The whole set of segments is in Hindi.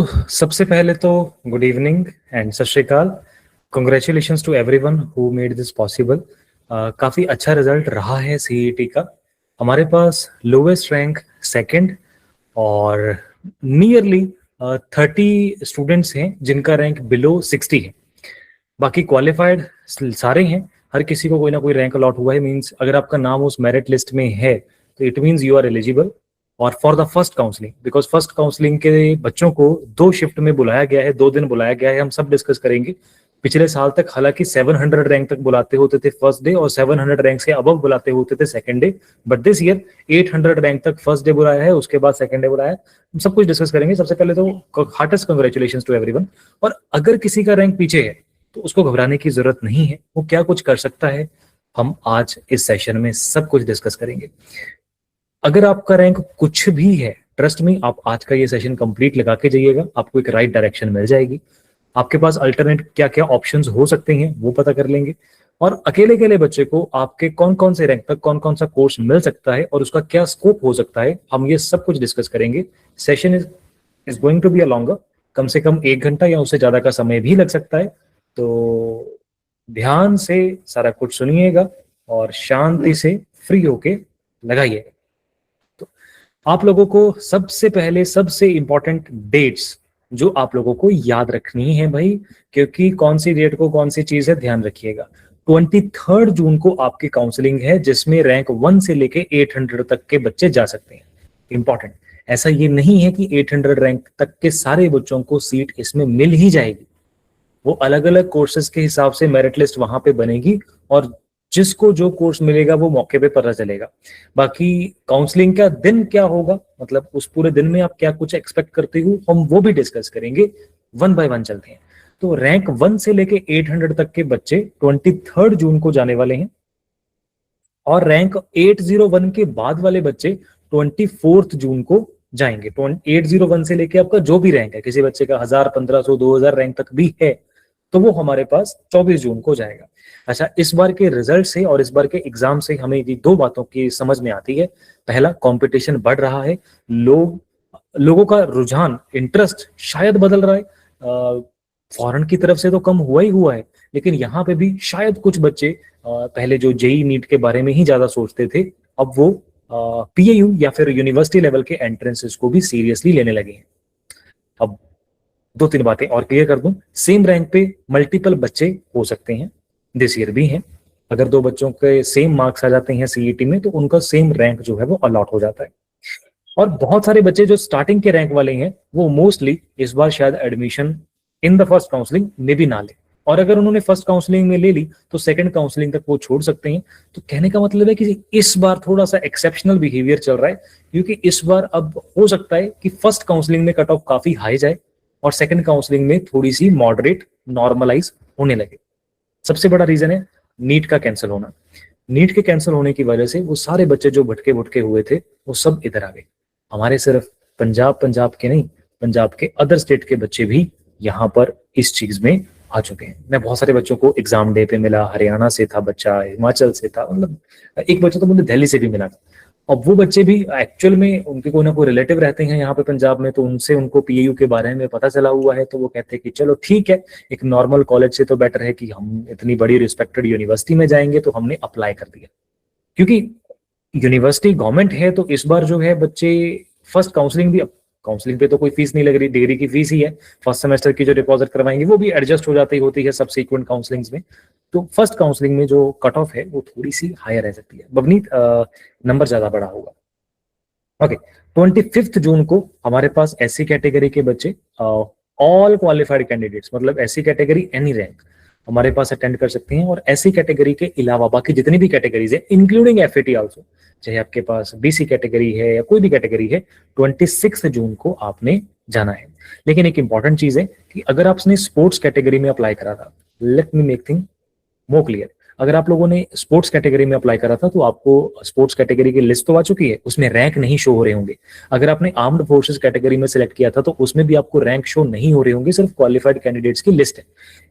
सबसे पहले तो गुड इवनिंग एंड सत श्री अकाल। Congratulations to everyone who made this possible. काफ़ी अच्छा रिजल्ट रहा है सीईटी का। हमारे पास लोवेस्ट रैंक सेकंड और नियरली 30 स्टूडेंट्स हैं जिनका रैंक बिलो 60 है। बाकी क्वालिफाइड सारे हैं, हर किसी को कोई ना कोई रैंक अलॉट हुआ है। मींस अगर आपका नाम उस मेरिट लिस्ट में है तो it means you are eligible. और for the first counselling, because first counselling के बच्चों को 2 शिफ्ट में बुलाया गया है, 2 दिन बुलाया गया है। हम सब डिस्कस करेंगे। पिछले साल तक हालांकि 700 रैंक तक बुलाते होते थे फर्स्ट डे और 700 रैंक से अबव बुलाते होते थे second day, but this year 800 rank तक फर्स्ट डे बुलाया है, उसके बाद सेकंड डे बुलाया है। हम सब कुछ डिस्कस करेंगे। सबसे पहले तो हार्टेस्ट कंग्रेचुलेशन टू एवरीवन। और अगर किसी का रैंक पीछे है तो उसको घबराने की जरूरत नहीं है। वो क्या कुछ कर सकता है, हम आज इस सेशन में सब कुछ डिस्कस करेंगे। अगर आपका रैंक कुछ भी है, ट्रस्ट मी, आप आज का ये सेशन कंप्लीट लगा के जाइएगा, आपको एक राइट डायरेक्शन मिल जाएगी। आपके पास अल्टरनेट क्या क्या ऑप्शंस हो सकते हैं वो पता कर लेंगे। और अकेले अकेले बच्चे को आपके कौन कौन से रैंक तक कौन कौन सा कोर्स मिल सकता है और उसका क्या स्कोप हो सकता है, हम ये सब कुछ डिस्कस करेंगे। Session is going to be a longer, कम से कम 1 घंटा या उससे ज्यादा का समय भी लग सकता है। तो ध्यान से सारा कुछ सुनिएगा और शांति से फ्री होके लगाइएगा। तो आप लोगों को सबसे पहले सबसे इंपॉर्टेंट डेट्स जो आप लोगों को याद रखनी है भाई, क्योंकि कौन सी डेट को कौन सी चीज है ध्यान रखिएगा। 23 जून को आपकी काउंसलिंग है जिसमें रैंक 1 से लेके 800 तक के बच्चे जा सकते हैं। इंपॉर्टेंट, ऐसा ये नहीं है कि 800 रैंक तक के सारे बच्चों को सीट इसमें मिल ही जाएगी। वो अलग अलग कोर्सेज के हिसाब से मेरिट लिस्ट वहां पे बनेगी और जिसको जो कोर्स मिलेगा वो मौके पे पता चलेगा। बाकी काउंसलिंग का दिन क्या होगा, मतलब उस पूरे दिन में आप क्या कुछ एक्सपेक्ट करते हो, हम वो भी डिस्कस करेंगे। 1 बाय 1 चलते हैं। तो रैंक 1 से लेके 800 तक के बच्चे 23 जून को जाने वाले हैं और रैंक 801 के बाद वाले बच्चे 24 जून को जाएंगे। 801 से लेके आपका जो भी रैंक है, किसी बच्चे का 1000, 1500, 2000 रैंक तक भी है तो वो हमारे पास 24 जून को जाएगा। अच्छा, इस बार के रिजल्ट से और इस बार के एग्जाम से हमें ये 2 बातों की समझ में आती है। पहला, कंपटीशन बढ़ रहा है, लोगों का रुझान, इंटरेस्ट शायद बदल रहा है। फॉरेन की तरफ से तो कम हुआ ही हुआ है, लेकिन यहाँ पे भी शायद कुछ बच्चे पहले जो जेई नीट के बारे में ही ज्यादा सोचते थे, अब वो पीएयू या फिर यूनिवर्सिटी लेवल के एंट्रेंसेस को भी सीरियसली लेने लगे हैं। अब 2-3 बातें और क्लियर कर दूं। सेम रैंक पे मल्टीपल बच्चे हो सकते हैं, दिस ईयर भी हैं। अगर 2 बच्चों के सेम मार्क्स आ जाते हैं सीईटी में तो उनका सेम रैंक जो है वो अलॉट हो जाता है। और बहुत सारे बच्चे जो स्टार्टिंग के रैंक वाले हैं वो मोस्टली इस बार शायद admission in the first counselling में भी ना ले, और अगर उन्होंने फर्स्ट काउंसलिंग में ले ली तो सेकंड काउंसलिंग तक वो छोड़ सकते हैं। तो कहने का मतलब है कि इस बार थोड़ा सा एक्सेप्शनल बिहेवियर चल रहा है, क्योंकि इस बार अब हो सकता है कि फर्स्ट काउंसलिंग में कट ऑफ काफी हाई जाए और सेकंड काउंसलिंग में थोड़ी सी मॉडरेट नॉर्मलाइज होने लगे। सबसे बड़ा रीजन है नीट का कैंसिल होना। नीट के कैंसिल होने की वजह से वो सारे बच्चे जो भटके भुटके हुए थे वो सब इधर आ गए। हमारे सिर्फ पंजाब के नहीं, पंजाब के अदर स्टेट के बच्चे भी यहाँ पर इस चीज में आ चुके हैं। मैं बहुत सारे बच्चों को एग्जाम डे पे मिला, हरियाणा से था बच्चा, हिमाचल से था, मतलब एक बच्चा तो मुझे दिल्ली से भी मिला था। अब वो बच्चे भी एक्चुअल में उनके कोई ना कोई रिलेटिव रहते हैं यहाँ पे पंजाब में, तो उनसे उनको पीएयू के बारे में पता चला हुआ है, तो वो कहते हैं कि चलो ठीक है, एक नॉर्मल कॉलेज से तो बेटर है कि हम इतनी बड़ी रिस्पेक्टेड यूनिवर्सिटी में जाएंगे। तो हमने अप्लाई कर दिया, क्योंकि यूनिवर्सिटी गवर्नमेंट है। तो इस बार जो है बच्चे फर्स्ट काउंसलिंग भी, काउंसलिंग पे तो कोई फीस नहीं लग रही, डिग्री की फीस ही है। फर्स्ट सेमेस्टर की जो डिपॉजिट करवाएंगे वो भी एडजस्ट हो जाती होती है सबसीक्वेंट काउंसलिंग्स में। तो फर्स्ट काउंसलिंग में जो कट ऑफ है वो थोड़ी सी हायर रह सकती है, बवनीत नंबर ज्यादा बड़ा होगा। ओके, 25 जून को हमारे पास एससी कैटेगरी के बच्चे, ऑल क्वालिफाइड कैंडिडेट्स, मतलब एससी कैटेगरी एनी रैंक हमारे पास अटेंड कर सकते हैं। और एससी कैटेगरी के अलावा बाकी जितनी भी कैटेगरीज है इंक्लूडिंग एफएटी आल्सो, चाहे आपके पास बीसी कैटेगरी है या कोई भी कैटेगरी है, 26 जून को आपने जाना है। लेकिन एक इंपॉर्टेंट चीज है कि अगर आपने स्पोर्ट्स कैटेगरी में अप्लाई करा था, let me make thing more clear, अगर आप लोगों ने स्पोर्ट्स कैटेगरी में अप्लाई करा था तो आपको स्पोर्ट्स कैटेगरी की लिस्ट तो आ चुकी है, उसमें रैंक नहीं शो हो रहे होंगे। अगर आपने आर्म्ड फोर्सेस कैटेगरी में सिलेक्ट किया था तो उसमें भी आपको रैंक शो नहीं हो रहे होंगे, सिर्फ क्वालिफाइड कैंडिडेट्स की लिस्ट है।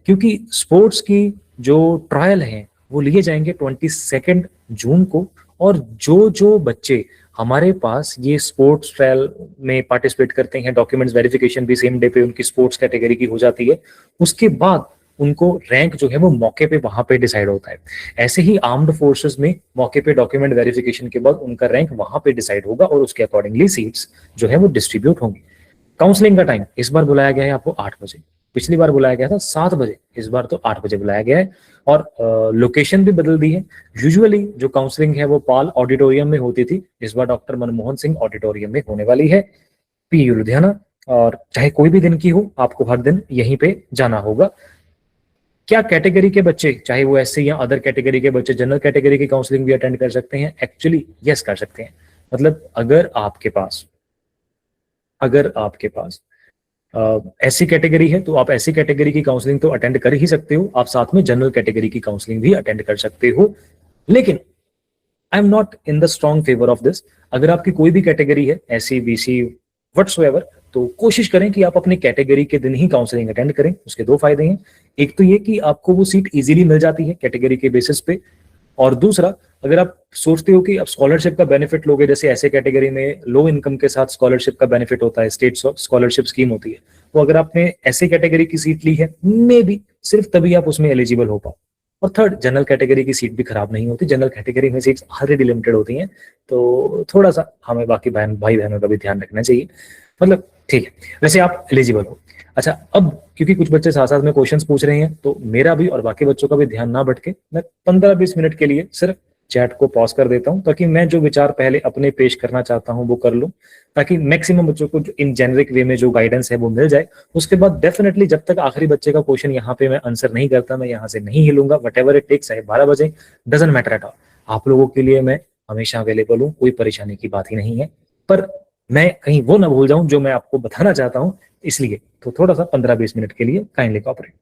क्योंकि स्पोर्ट्स की जो ट्रायल है वो लिए जाएंगे 22 जून को, और जो जो बच्चे हमारे पास ये स्पोर्ट्स ट्रायल में पार्टिसिपेट करते हैं, डॉक्यूमेंट्स वेरिफिकेशन भी सेम डे पे उनकी स्पोर्ट्स कैटेगरी की हो जाती है, उसके बाद उनको रैंक जो है वो मौके पे वहां पे डिसाइड होता है। ऐसे ही आर्म्ड फोर्सेस में मौके पे डॉक्यूमेंट वेरिफिकेशन के बाद उनका रैंक वहां पे डिसाइड होगा और उसके अकॉर्डिंगली सीट्स जो है वो डिस्ट्रीब्यूट होंगी। काउंसलिंग का टाइम इस बार बुलाया गया है आपको 8 बजे, पिछली बार बुलाया गया था 7 बजे, इस बार तो 8 बजे बुलाया गया है। और लोकेशन भी बदल दी है। यूजुअली जो काउंसलिंग है वो पाल ऑडिटोरियम में होती थी, इस बार डॉक्टर मनमोहन सिंह ऑडिटोरियम में होने वाली है, पीयू लुधियाना। और चाहे कोई भी दिन की हो, आपको हर दिन यहीं पे जाना होगा। क्या कैटेगरी के बच्चे, चाहे वो एससी या अदर कैटेगरी के बच्चे, जनरल कैटेगरी की काउंसलिंग भी अटेंड कर सकते हैं? एक्चुअली यस, कर सकते हैं। मतलब अगर आपके पास ऐसी कैटेगरी है तो आप ऐसी कैटेगरी की काउंसलिंग तो अटेंड कर ही सकते हो, आप साथ में जनरल कैटेगरी की काउंसलिंग भी अटेंड कर सकते हो। लेकिन I am not in the strong favour of this. अगर आपकी कोई भी कैटेगरी है, एससी बीसी व्हाट्सोएवर, तो कोशिश करें कि आप अपनी कैटेगरी के दिन ही काउंसलिंग अटेंड करें। उसके दो फायदे हैं, एक तो ये कि आपको वो सीट इजीली मिल जाती है कैटेगरी के बेसिस पे, और दूसरा, अगर आप सोचते हो कि आप स्कॉलरशिप का बेनिफिट लोगे, जैसे ऐसे कैटेगरी में लो इनकम के साथ स्कॉलरशिप का बेनिफिट होता है, स्टेट स्कॉलरशिप स्कीम होती है, तो अगर आपने ऐसे कैटेगरी की सीट ली है, मे बी सिर्फ तभी आप उसमें एलिजिबल हो पाओ। और थर्ड, जनरल कैटेगरी की सीट भी खराब नहीं होती, जनरल कैटेगरी में सीट्स ऑलरेडी लिमिटेड होती हैं, तो थोड़ा सा हमें बाकी भाई बहनों का भी ध्यान रखना चाहिए। मतलब ठीक है, वैसे आप एलिजिबल हो। अच्छा, अब क्योंकि कुछ बच्चे साथ साथ में क्वेश्चंस पूछ रहे हैं, तो मेरा भी और बाकी बच्चों का भी ध्यान ना भटके, मैं 15-20 मिनट के लिए सिर्फ चैट को पॉज कर देता हूं, ताकि मैं जो विचार पहले अपने पेश करना चाहता हूं वो कर लूं, ताकि मैक्सिमम बच्चों को इन जेनरिक वे में जो गाइडेंस है वो मिल जाए। उसके बाद डेफिनेटली जब तक आखिरी बच्चे का क्वेश्चन यहाँ पे मैं आंसर नहीं करता, मैं यहाँ से नहीं हिलूंगा, वट एवर इट टेक्स, चाहे 12 बजे, डजंट मैटर एट ऑल। आप लोगों के लिए मैं हमेशा अवेलेबल हूँ, कोई परेशानी की बात ही नहीं है। पर मैं कहीं वो ना भूल जाऊं जो मैं आपको बताना चाहता हूं, इसलिए तो थोड़ा सा 15-20 मिनट के लिए काइंडली कोऑपरेट।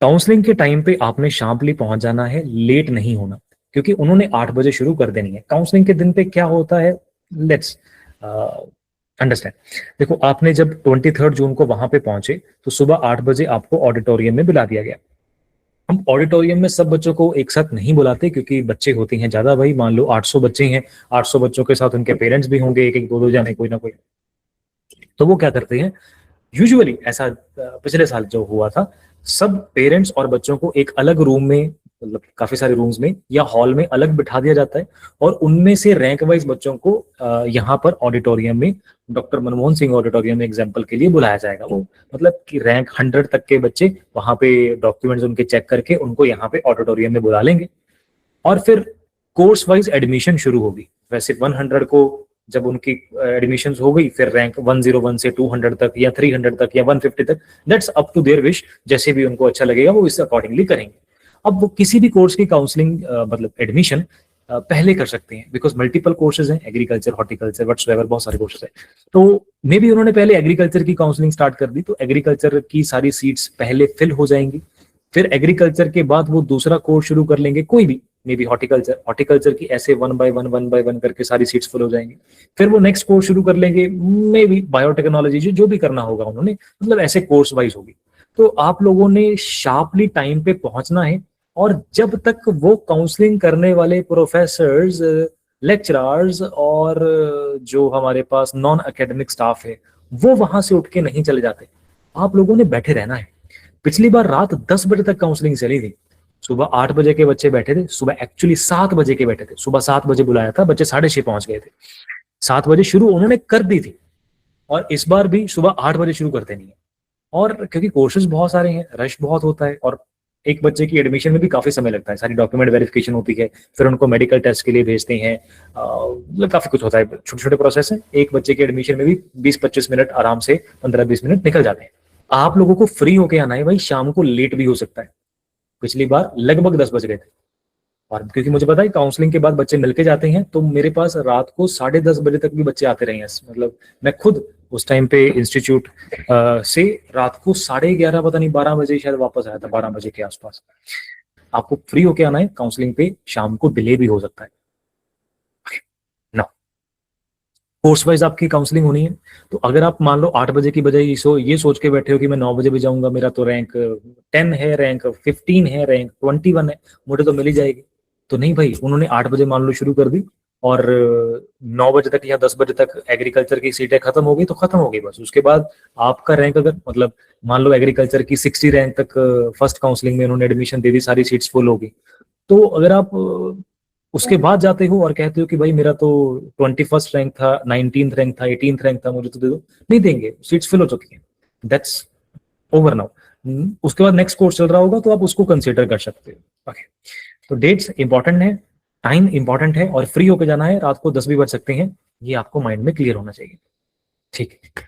काउंसलिंग के टाइम पे आपने शार्पली पहुंच जाना है, लेट नहीं होना, क्योंकि उन्होंने 8 बजे शुरू कर देनी है। काउंसलिंग के दिन पे क्या होता है, लेट्स अंडरस्टैंड। देखो, आपने जब 23 जून को वहां पे पहुंचे तो सुबह 8 बजे आपको ऑडिटोरियम में बुला दिया गया। हम ऑडिटोरियम में सब बच्चों को एक साथ नहीं बुलाते, क्योंकि बच्चे होते हैं ज्यादा भाई, मान लो 800 बच्चे हैं, 800 बच्चों के साथ उनके पेरेंट्स भी होंगे, एक एक दो दो जाने कोई ना कोई। तो वो क्या करते हैं, यूजुअली ऐसा पिछले साल जो हुआ था, सब पेरेंट्स और बच्चों को एक अलग रूम में, मतलब काफी सारे रूम्स में या हॉल में अलग बिठा दिया जाता है, और उनमें से रैंक वाइज बच्चों को यहाँ पर ऑडिटोरियम में, डॉक्टर मनमोहन सिंह ऑडिटोरियम में एग्जाम्पल के लिए बुलाया जाएगा। वो मतलब कि रैंक 100 तक के बच्चे वहां पे डॉक्यूमेंट्स उनके चेक करके उनको यहाँ पे ऑडिटोरियम में बुला लेंगे, और फिर कोर्स वाइज एडमिशन शुरू होगी। वैसे 100 को जब उनकी एडमिशन हो गई, फिर रैंक 101 से 200 तक या 300 तक या 150 तक, that's up to their wish, जैसे भी उनको अच्छा लगेगा वो इस अकॉर्डिंगली करेंगे। अब वो किसी भी कोर्स की काउंसलिंग मतलब एडमिशन पहले कर सकते हैं, बिकॉज मल्टीपल कोर्सेज हैं, एग्रीकल्चर, हॉर्टिकल्चर, व्हाटसोएवर, बहुत सारे कोर्सेज हैं। तो मे बी उन्होंने पहले एग्रीकल्चर की काउंसलिंग स्टार्ट कर दी, तो एग्रीकल्चर की सारी सीट्स पहले फिल हो जाएंगी। फिर एग्रीकल्चर के बाद वो दूसरा कोर्स शुरू कर लेंगे, कोई भी, मे बी हॉर्टिकल्चर की ऐसे 1 by 1 करके सारी सीट्स फुल हो जाएंगी। फिर वो नेक्स्ट कोर्स शुरू कर लेंगे, मे बी बायोटेक्नोलॉजी, जो भी करना होगा उन्होंने, मतलब ऐसे कोर्स वाइज होगी। तो आप लोगों ने शार्पली टाइम पे पहुंचना है, और जब तक वो काउंसलिंग करने वाले प्रोफेसर्स, लेक्चरर्स और जो हमारे पास नॉन एकेडमिक स्टाफ है वो वहां से उठ के नहीं चले जाते, आप लोगों ने बैठे रहना है। पिछली बार रात 10 बजे तक काउंसलिंग चली थी, सुबह 8 बजे के बच्चे बैठे थे, सुबह एक्चुअली 7 बजे के बैठे थे, सुबह 7 बजे बुलाया था, बच्चे 6:30 पहुंच गए थे, 7 बजे शुरू उन्होंने कर दी थी। और इस बार भी सुबह 8 बजे शुरू करते नहीं है, और क्योंकि कोर्सेज बहुत सारे हैं, रश बहुत होता है, और एक बच्चे की एडमिशन में भी काफी समय लगता है, सारी डॉक्यूमेंट वेरिफिकेशन होती है, फिर उनको मेडिकल टेस्ट के लिए भेजते हैं, मतलब काफी कुछ होता है, छोटे छोटे प्रोसेस है। एक बच्चे की एडमिशन में भी 20-25 मिनट आराम से, 15-20 मिनट निकल जाते हैं। आप लोगों को फ्री होके आना है भाई, शाम को लेट भी हो सकता है। पिछली बार लगभग 10 बज गए थे, और क्योंकि मुझे पता है काउंसलिंग के बाद बच्चे मिलके जाते हैं, तो मेरे पास रात को 10:30 बजे तक भी बच्चे आते रहे हैं। मतलब मैं खुद उस टाइम पे इंस्टीट्यूट से रात को 11:30, पता नहीं 12 बजे शायद वापस आया था, 12 बजे के आसपास। आपको फ्री होके आना है, काउंसलिंग पे शाम को डिले भी हो सकता है ना। कोर्स वाइज आपकी काउंसलिंग होनी है, तो अगर आप मान लो 8 बजे की बजाय ये सोच के बैठे हो कि मैं 9 बजे भी जाऊंगा, मेरा तो रैंक 10 है, रैंक 15 है, रैंक 21 है, मुझे तो मिल ही जाएगी, तो नहीं भाई, उन्होंने 8 बजे मान लो शुरू कर दी, और 9 बजे तक या 10 बजे तक एग्रीकल्चर की सीटें खत्म हो गई तो खत्म हो गई बस। उसके बाद आपका रैंक अगर मतलब मान लो एग्रीकल्चर की 60 रैंक तक फर्स्ट काउंसलिंग में उन्होंने एडमिशन दे दी, सारी सीट्स फुल हो गई, तो अगर आप उसके बाद जाते हो और कहते हो कि भाई मेरा तो 21st रैंक था, 19th रैंक था, 18th रैंक था, मुझे तो दे दो, नहीं देंगे, सीट्स फिल हो चुकी हैं, दैट्स ओवर नाउ। उसके बाद नेक्स्ट कोर्स चल रहा होगा तो आप उसको कंसिडर कर सकते हो। ओके, तो डेट्स इंपॉर्टेंट है, टाइम इंपॉर्टेंट है, और फ्री होके जाना है, रात को 10 भी बज सकते हैं, ये आपको माइंड में क्लियर होना चाहिए। ठीक है,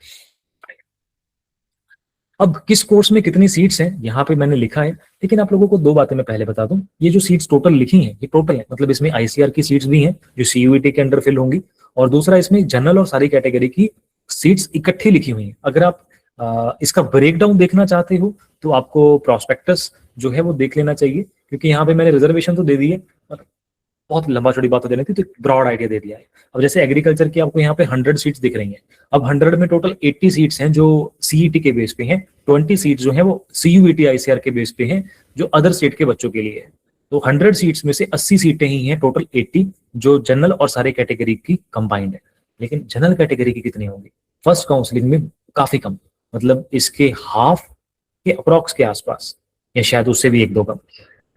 अब किस कोर्स में कितनी सीट्स हैं यहाँ पे मैंने लिखा है, लेकिन आप लोगों को दो बातें मैं पहले बता दूं। ये जो सीट्स टोटल लिखी हैं ये टोटल है, मतलब इसमें आईसीआर की सीट्स भी हैं जो सीयूईटी के अंडर फिल होंगी, और दूसरा इसमें जनरल और सारी कैटेगरी की सीट्स इकट्ठी लिखी हुई हैं। अगर आप इसका ब्रेकडाउन देखना चाहते हो तो आपको प्रोस्पेक्टस जो है वो देख लेना चाहिए, क्योंकि यहाँ पे मैंने रिजर्वेशन तो दे दी है, बहुत लंबा चौड़ी बात तो देनी थी, तो ब्रॉड आइडिया दे दिया है। अब जैसे एग्रीकल्चर की आपको यहाँ पे 100 सीट्स दिख रही हैं, अब 100 में टोटल 80 सीट्स हैं जो सीईटी के बेस पे हैं, 20 सीट्स जो है वो सीयूईटी आईसीआर के बेस पे हैं जो अदर स्टेट के बच्चों के लिए है। तो 100 सीट्स में से 80 सीटें ही हैं, टोटल 80 जो जनरल और सारे कैटेगरी की कंबाइंड है। लेकिन जनरल कैटेगरी की कितनी होंगी फर्स्ट काउंसलिंग में? काफी कम, मतलब इसके हाफ के अप्रोक्स के आसपास, या शायद उससे भी एक दो कम।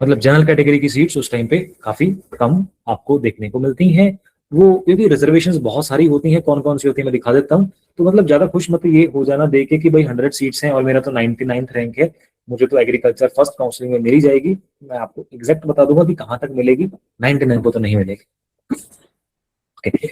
मतलब जनरल कैटेगरी की सीट्स उस टाइम पे काफी कम आपको देखने को मिलती हैं। वो क्योंकि रिजर्वेशंस बहुत सारी होती हैं, कौन कौन सी होती है मैं दिखा देता हूँ। तो मतलब ज्यादा खुश मत ये हो जाना देखे कि भाई 100 सीट्स हैं और मेरा तो 99th रैंक है, मुझे तो एग्रीकल्चर फर्स्ट काउंसलिंग में मिल जाएगी। मैं आपको एग्जैक्ट बता दूंगा कि कहाँ तक मिलेगी, 99 को तो नहीं मिलेगी।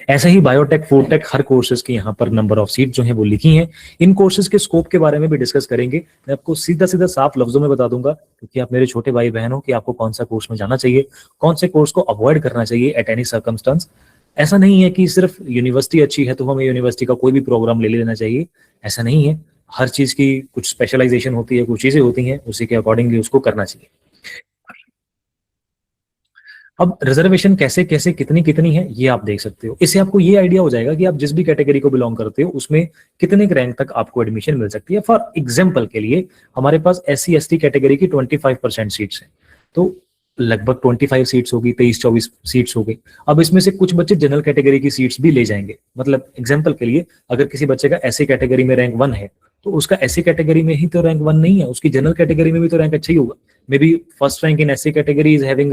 ऐसा ही बायोटेक, फूडटेक, हर कोर्सेज की यहाँ पर नंबर ऑफ सीट जो है वो लिखी हैं। इन कोर्सेज के स्कोप के बारे में भी डिस्कस करेंगे। मैं आपको सीधा सीधा साफ लफ्जों में बता दूंगा, क्योंकि आप मेरे छोटे भाई बहन हो, कि आपको कौन सा कोर्स में जाना चाहिए, कौन से कोर्स को अवॉइड करना चाहिए एट एनी सर्कमस्टांस। ऐसा नहीं है कि सिर्फ यूनिवर्सिटी अच्छी है तो हमें यूनिवर्सिटी का कोई भी प्रोग्राम ले लेना चाहिए, ऐसा नहीं है। हर चीज की कुछ स्पेशलाइजेशन होती है, कुछ चीजें होती हैं, उसी के अकॉर्डिंगली उसको करना चाहिए। अब रिजर्वेशन कैसे कैसे कितनी कितनी है ये आप देख सकते हो। इससे आपको ये आइडिया हो जाएगा कि आप जिस भी कैटेगरी को बिलोंग करते हो उसमें कितने रैंक तक आपको एडमिशन मिल सकती है। फॉर एग्जाम्पल के लिए हमारे पास SC ST कैटेगरी की 25% सीट्स हैं, तो लगभग 25 सीट्स होगी, 23-24 सीट्स हो गई। अब इसमें से कुछ बच्चे जनरल कैटेगरी की सीट्स भी ले जाएंगे। मतलब एग्जाम्पल के लिए अगर किसी बच्चे का SC कैटेगरी में रैंक 1 है, तो उसका SC कैटेगरी में ही तो रैंक 1 नहीं है, उसकी जनरल कैटेगरी में भी तो रैंक अच्छा ही होगा। May be first rank in SC category is having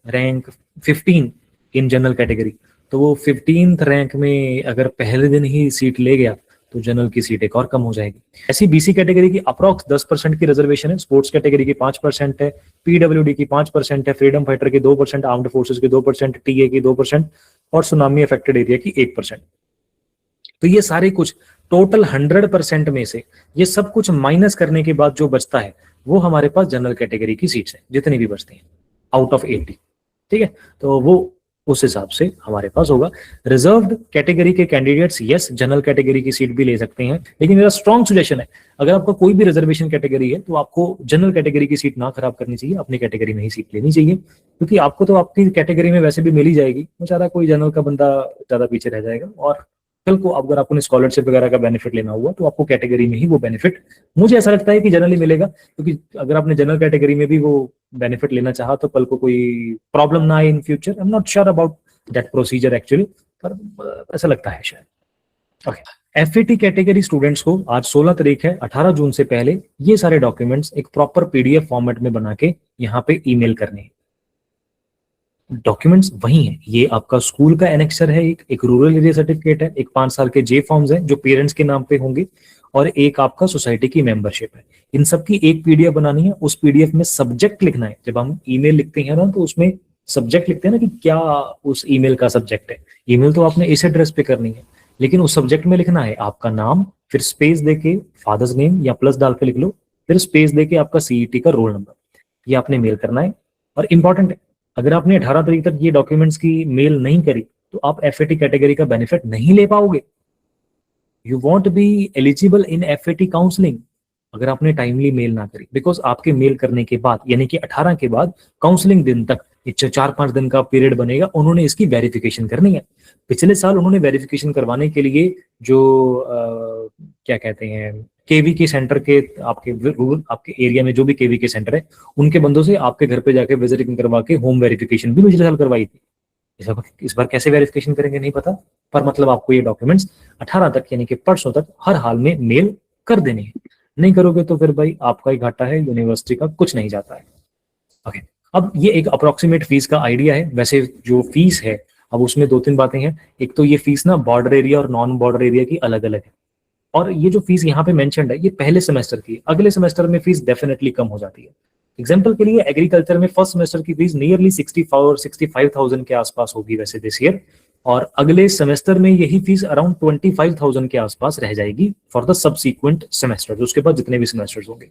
rank 15 in general category, तो वो 15th रैंक में अगर पहले दिन ही सीट ले गया तो जनरल की सीट एक और कम हो जाएगी। ऐसी BC कैटेगरी की अप्रॉक्स 10% की रिजर्वेशन है, स्पोर्ट्स कैटेगरी की 5% है, PWD की 5% है, फ्रीडम फाइटर की 2%, आर्म्ड फोर्सेस की 2%, TA की 2% और सुनामी अफेक्टेड एरिया की 1%। तो ये सारे कुछ टोटल 100% में से ये सब कुछ माइनस करने के बाद जो बचता है वो हमारे पास जनरल कैटेगरी की सीट्स है, जितनी भी बचती हैं आउट ऑफ 80। ठीक है, तो वो उस हिसाब से हमारे पास होगा। रिजर्व्ड कैटेगरी के कैंडिडेट्स यस जनरल कैटेगरी की सीट भी ले सकते हैं, लेकिन मेरा स्ट्रॉन्ग सजेशन है अगर आपका कोई भी रिजर्वेशन कैटेगरी है तो आपको जनरल कैटेगरी की सीट ना खराब करनी चाहिए, अपनी कैटेगरी में ही सीट लेनी चाहिए, क्योंकि आपको तो आपकी कैटेगरी में वैसे भी मिल ही जाएगी, बेचारा कोई जनरल का बंदा ज्यादा पीछे रह जाएगा। और कल को अगर आपको स्कॉलरशिप वगैरह का बेनिफिट लेना हुआ तो आपको कैटेगरी में ही वो बेनिफिट, मुझे ऐसा लगता है कि जनरली मिलेगा, क्योंकि अगर आपने जनरल कैटेगरी में भी वो बेनिफिट लेना चाहा तो कल को कोई प्रॉब्लम ना आए in future. I am not sure about that procedure actually, पर ऐसा लगता है शायद। ओके, FAT कैटेगरी स्टूडेंट्स को आज 16 तारीख है, 18 जून से पहले ये सारे डॉक्यूमेंट्स एक प्रॉपर PDF फॉर्मेट में बना के यहाँ पे ईमेल करने हैं। डॉक्यूमेंट्स वही हैं, ये आपका स्कूल का एनेक्सर है, एक रूरल एरिया सर्टिफिकेट है, एक 5 साल के J फॉर्म्स हैं जो पेरेंट्स के नाम पे होंगे, और एक आपका सोसाइटी की मेंबरशिप है। इन सब की एक PDF बनानी है, उस PDF में सब्जेक्ट लिखना है। जब हम ईमेल लिखते हैं ना तो उसमें सब्जेक्ट लिखते हैं ना कि क्या उस ईमेल का सब्जेक्ट है। ईमेल तो आपने इस एड्रेस पे करनी है, लेकिन उस सब्जेक्ट में लिखना है आपका नाम, फिर स्पेस देके फादर्स नेम या प्लस डाल के लिख लो, फिर स्पेस देके आपका CET का रोल नंबर, ये आपने मेल करना है। और इंपॉर्टेंट है, अगर आपने 18 तारीख तक ये डॉक्यूमेंट्स की मेल नहीं करी तो आप FAT कैटेगरी का बेनिफिट नहीं ले पाओगे। You want be eligible in FAT counselling अगर आपने टाइमली मेल ना करी, बिकॉज आपके मेल करने के बाद यानी कि 18 के बाद काउंसलिंग दिन तक 4-5 दिन का पीरियड बनेगा, उन्होंने इसकी वेरिफिकेशन करनी है। पिछले साल उन्होंने वेरिफिकेशन करवाने के लिए जो क्या कहते हैं KVK सेंटर के आपके आपके एरिया में जो भी KVK सेंटर है उनके बंदों से आपके घर पे जाके विजिटिंग करवा के होम वेरिफिकेशन भी पिछले साल करवाई थी। इस बार कैसे वेरिफिकेशन करेंगे नहीं पता, पर मतलब आपको ये डॉक्यूमेंट्स 18 तक यानी कि परसों तक हर हाल में मेल कर देने हैं। नहीं करोगे तो फिर भाई आपका ही घाटा है, यूनिवर्सिटी का कुछ नहीं जाता है। ओके, अब ये एक अप्रोक्सीमेट फीस का आइडिया है। वैसे जो फीस है, अब उसमें दो तीन बातें हैं। एक तो ये फीस ना बॉर्डर एरिया और नॉन बॉर्डर एरिया की अलग अलग है, और ये जो फीस यहाँ पे मेंशन्ड है ये पहले सेमेस्टर की है। अगले सेमेस्टर में फीस डेफिनेटली कम हो जाती है। एग्जाम्पल के लिए एग्रीकल्चर में फर्स्ट सेमेस्टर की फीस नियरली 65,000 के आसपास होगी वैसे दिस ईयर, और अगले सेमेस्टर में यही फीस अराउंड 25,000 के आसपास रह जाएगी फॉर द सबसीक्वेंट सेमेस्टर, उसके बाद जितने भी सेमेस्टर्स होंगे।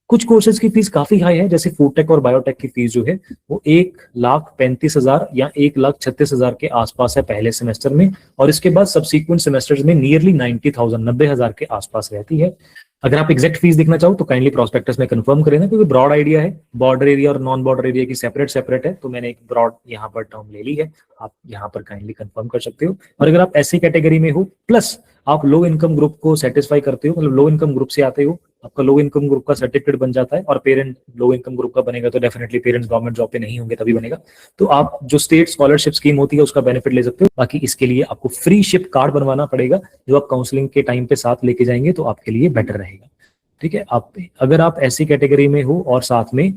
कुछ कोर्सेज की फीस काफी हाई है, जैसे फूड टेक और बायोटेक की फीस जो है वो 1,35,000 या 1,36,000 के आसपास है पहले सेमेस्टर में, और इसके बाद सबसीक्वेंट सेमेस्टर्स में नियरली 90,000 90,000 के आसपास रहती है। अगर आप एग्जैक्ट फीस देखना चाहो तो काइंडली प्रोस्पेक्टस में कंफर्म कर लेना, क्योंकि ब्रॉड आइडिया है, बॉर्डर एरिया और नॉन बॉर्डर एरिया की सेपरेट है, तो मैंने एक ब्रॉड यहाँ पर टर्म ले ली है। आप यहाँ पर काइंडली कंफर्म कर सकते हो। और अगर आप ऐसी कैटेगरी में हो प्लस आप लो इनकम ग्रुप को सेटिस्फाई करते हो, मतलब लो इनकम ग्रुप से आते हो, आपका लो इनकम ग्रुप का सर्टिफिकेट बन जाता है, और पेरेंट लो इनकम ग्रुप का बनेगा तो डेफिनेटली पेरेंट्स गवर्नमेंट जॉब पे नहीं होंगे तभी बनेगा, तो आप जो स्टेट स्कॉलरशिप स्कीम होती है उसका बेनिफिट ले सकते हो। बाकी इसके लिए आपको फ्री शिप कार्ड बनवाना पड़ेगा, जो आप काउंसलिंग के टाइम पे साथ लेके जाएंगे तो आपके लिए बेटर रहेगा। ठीक है, आप अगर आप ऐसी कैटेगरी में हो और साथ में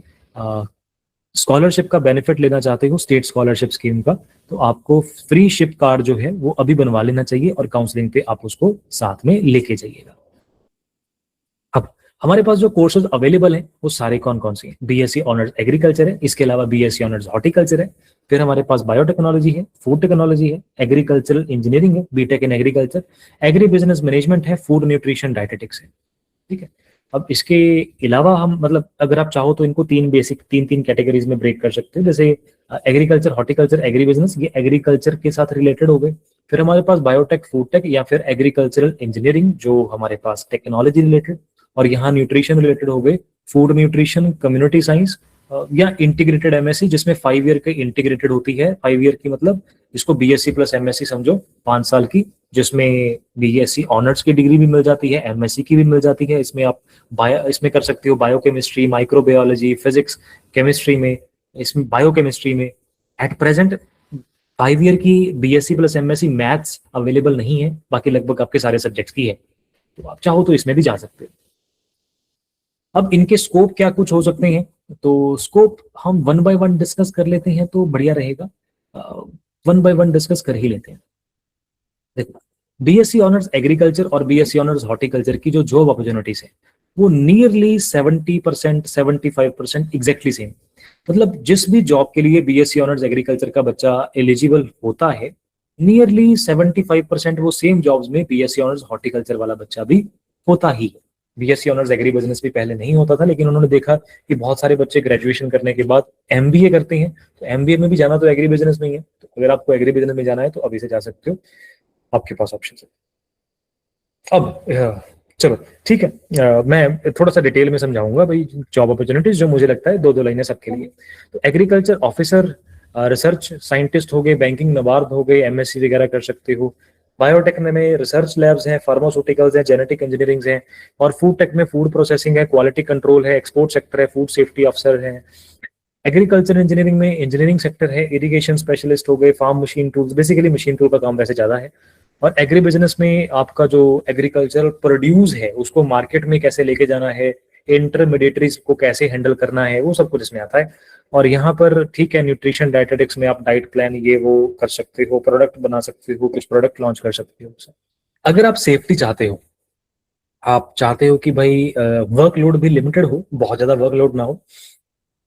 स्कॉलरशिप का बेनिफिट लेना चाहते हो स्टेट स्कॉलरशिप स्कीम का, तो आपको फ्री शिप कार्ड जो है वो अभी बनवा लेना चाहिए, और काउंसलिंग पे आप उसको साथ में लेके जाइएगा। अब हमारे पास जो कोर्सेज अवेलेबल हैं वो सारे कौन कौन से हैं? बीएससी ऑनर्स एग्रीकल्चर है, इसके अलावा बीएससी ऑनर्स हॉर्टिकल्चर है, फिर हमारे पास बायोटेक्नोलॉजी है, फूड टेक्नोलॉजी है, एग्रीकल्चरल इंजीनियरिंग है, BTech in agriculture, agri business management है, फूड न्यूट्रिशन डायटेटिक्स है। ठीक है, अब इसके अलावा हम मतलब अगर आप चाहो तो इनको तीन तीन कैटेगरीज में ब्रेक कर सकते हैं, जैसे एग्रीकल्चर, हॉर्टिकल्चर, एग्री बिजनेस, ये एग्रीकल्चर के साथ रिलेटेड हो गए। फिर हमारे पास बायोटेक, फूड टेक, या फिर एग्रीकल्चरल इंजीनियरिंग जो हमारे पास टेक्नोलॉजी रिलेटेड, और यहाँ न्यूट्रिशन रिलेटेड हो गए, फूड न्यूट्रिशन, कम्युनिटी साइंस, या इंटीग्रेटेड एमएससी जिसमें 5 ईयर की इंटीग्रेटेड होती है। 5 ईयर की मतलब इसको बीएससी प्लस एमएससी समझो, 5 साल की, जिसमें बीएससी ऑनर्स की डिग्री भी मिल जाती है, एमएससी की भी मिल जाती है। इसमें आप इसमें कर सकते हो बायोकेमिस्ट्री, माइक्रोबायोलॉजी, फिजिक्स, केमिस्ट्री में, इसमें बायोकेमिस्ट्री में। एट प्रेजेंट 5 ईयर की BSc plus MSc maths available नहीं है, बाकी लगभग आपके सारे सब्जेक्ट्स की है, तो आप चाहो तो इसमें भी जा सकते हो। अब इनके स्कोप क्या कुछ हो सकते हैं, तो स्कोप हम वन बाय वन डिस्कस कर लेते हैं तो बढ़िया रहेगा। वन बाय वन डिस्कस कर ही लेते हैं। देखो, बीएससी ऑनर्स एग्रीकल्चर और बीएससी ऑनर्स हॉर्टिकल्चर की जो जॉब अपॉर्चुनिटीज है वो नियरली 70% 75% एग्जैक्टली सेम। मतलब जिस भी जॉब के लिए बीएससी ऑनर्स एग्रीकल्चर का बच्चा एलिजिबल होता है, नियरली 75% वो सेम जॉब्स में बीएससी ऑनर्स हॉर्टिकल्चर वाला बच्चा भी होता ही है। बीएससी ऑनर्स एग्री बिजनेस भी पहले नहीं होता था, लेकिन उन्होंने देखा कि बहुत सारे बच्चे ग्रेजुएशन करने के बाद एमबीए करते हैं, तो एमबीए में भी जाना तो एग्री बिजनेस में ही है, तो अगर आपको एग्री बिजनेस में जाना है तो अभी से जा सकते हो, आपके पास ऑप्शन है। अब चलो ठीक है, मैं थोड़ा सा डिटेल में समझाऊंगा भाई जॉब अपॉर्चुनिटीज, जो मुझे लगता है दो दो लाइनें सबके लिए। तो एग्रीकल्चर ऑफिसर, रिसर्च साइंटिस्ट हो गए, बैंकिंग नबार्ड हो गए, एमएससी वगैरह कर सकते हो। बायोटेक में रिसर्च लैब्स हैं, फार्मास्यूटिकल्स हैं, जेनेटिक इंजीनियरिंग हैं, और फूड टेक में फूड प्रोसेसिंग है, क्वालिटी कंट्रोल है, एक्सपोर्ट सेक्टर है, फूड सेफ्टी अफसर है। एग्रीकल्चर इंजीनियरिंग में इंजीनियरिंग सेक्टर है, इरिगेशन स्पेशलिस्ट हो गए, farm machine tools, basically machine tool का काम वैसे ज्यादा है। और एग्री बिजनेस में आपका जो एग्रीकल्चरल प्रोड्यूस है उसको मार्केट में कैसे लेके जाना है, इंटरमीडिएटरीज को कैसे हैंडल करना है, वो सब कुछ इसमें आता है। और यहाँ पर ठीक है, न्यूट्रिशन डायटेटिक्स में आप डाइट प्लान ये वो कर सकते हो, प्रोडक्ट बना सकते हो, कुछ प्रोडक्ट लॉन्च कर सकते हो। अगर आप सेफ्टी चाहते हो, आप चाहते हो कि भाई वर्कलोड भी लिमिटेड हो, बहुत ज्यादा वर्कलोड ना हो,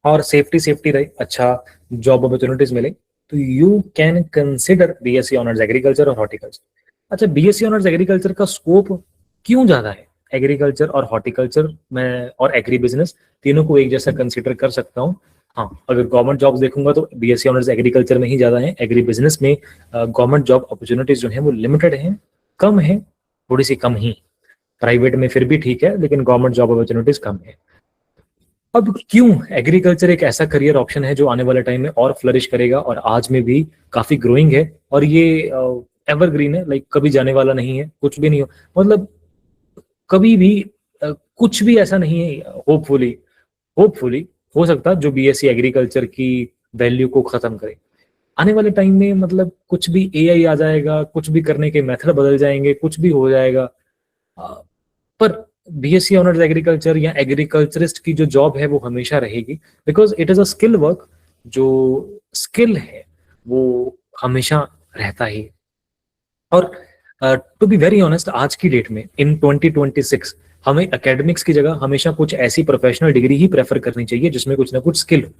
और सेफ्टी सेफ्टी रहे, अच्छा जॉब अपॉर्चुनिटीज मिले, तो you can consider BSc honours agriculture और हॉर्टिकल्चर। अच्छा, बीएससी ऑनर्स एग्रीकल्चर का स्कोप क्यों ज्यादा है? एग्रीकल्चर और हॉर्टिकल्चर में और एग्री बिजनेस तीनों को एक जैसा कंसिडर कर सकता हूँ। हाँ, अगर गवर्नमेंट जॉब्स देखूंगा तो बीएससी ऑनर्स एग्रीकल्चर में ही ज्यादा है, एग्री बिजनेस में गवर्नमेंट जॉब अपॉर्चुनिटीज जो है वो लिमिटेड है, कम है, थोड़ी सी कम ही। प्राइवेट में फिर भी ठीक है, लेकिन गवर्नमेंट जॉब अपॉर्चुनिटीज कम है। अब क्यों? एग्रीकल्चर एक ऐसा करियर ऑप्शन है जो आने वाले टाइम में और फ्लरिश करेगा, और आज में भी काफी ग्रोइंग है, और ये एवरग्रीन है, लाइक कभी जाने वाला नहीं है, कुछ भी नहीं हो, मतलब कभी भी कुछ भी ऐसा नहीं है। होपफुली हो सकता है जो बीएससी एग्रीकल्चर की वैल्यू को खत्म करे, आने वाले टाइम में मतलब कुछ भी एआई आ जाएगा, कुछ भी करने के मेथड बदल जाएंगे, कुछ भी हो जाएगा। अ, पर बीएससी ऑनर्स एग्रीकल्चर या एग्रीकल्चरिस्ट की जो जॉब है वो हमेशा रहेगी, because it is a skill work. जो स्किल है वो हमेशा रहता ही। और टू बी वेरी ऑनेस्ट, आज की डेट में इन 2026 हमें एकेडमिक्स की जगह हमेशा कुछ ऐसी प्रोफेशनल डिग्री ही प्रेफर करनी चाहिए जिसमें कुछ ना कुछ स्किल हो।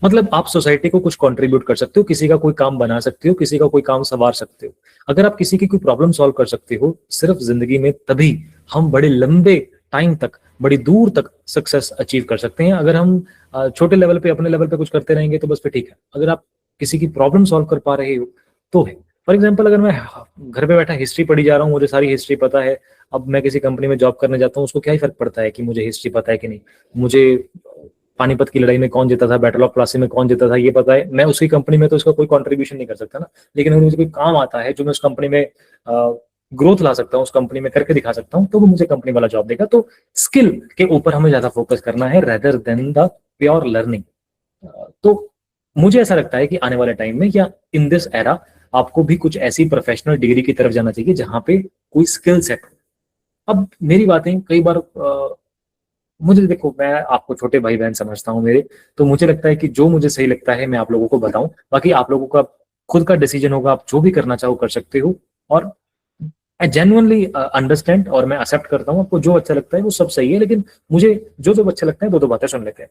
मतलब आप सोसाइटी को कुछ कंट्रीब्यूट कर सकते हो, किसी का कोई काम बना सकते हो, किसी का कोई काम संवार सकते हो। अगर आप किसी की कोई प्रॉब्लम सॉल्व कर सकते हो सिर्फ जिंदगी में, तभी हम बड़े लंबे टाइम तक, बड़ी दूर तक सक्सेस अचीव कर सकते हैं। अगर हम छोटे लेवल पे, अपने लेवल पे कुछ करते रहेंगे तो बस फिर ठीक है। अगर आप किसी की प्रॉब्लम सॉल्व कर पा रहे हो तो है। फॉर एग्जाम्पल, अगर मैं घर पे बैठा हिस्ट्री पढ़ी जा रहा हूँ, मुझे सारी हिस्ट्री पता है, अब मैं किसी कंपनी में जॉब करने जाता हूँ, उसको क्या ही फर्क पड़ता है कि मुझे हिस्ट्री पता है कि नहीं। मुझे पानीपत की लड़ाई में कौन जीता था, बैटल ऑफ प्लासी में कौन जीता था, ये पता है। मैं उसकी कंपनी में तो उसका कोई कंट्रीब्यूशन नहीं कर सकता ना। लेकिन अगर मुझे कोई काम आता है जो मैं उस कंपनी में ग्रोथ ला सकता हूँ, उस कंपनी में करके दिखा सकता हूँ, तो वो मुझे कंपनी वाला जॉब देगा। तो स्किल के ऊपर हमें ज्यादा फोकस करना है rather than the pure learning. तो मुझे ऐसा लगता है कि आने वाले टाइम में या इन दिस एरा आपको भी कुछ ऐसी प्रोफेशनल डिग्री की तरफ जाना चाहिए जहां पे कोई स्किल सेट हो। अब मेरी बातें कई बार मुझे, देखो मैं आपको छोटे भाई बहन समझता हूँ मेरे, तो मुझे लगता है कि जो मुझे सही लगता है मैं आप लोगों को बताऊं। बाकी आप लोगों का खुद का डिसीजन होगा, आप जो भी करना चाहो कर सकते हो। और आई जेन्युइनली अंडरस्टैंड और मैं एक्सेप्ट करता हूँ, आपको जो अच्छा लगता है वो सब सही है। लेकिन मुझे जो जो अच्छा लगता है, दो दो बातें सुन लेते हैं।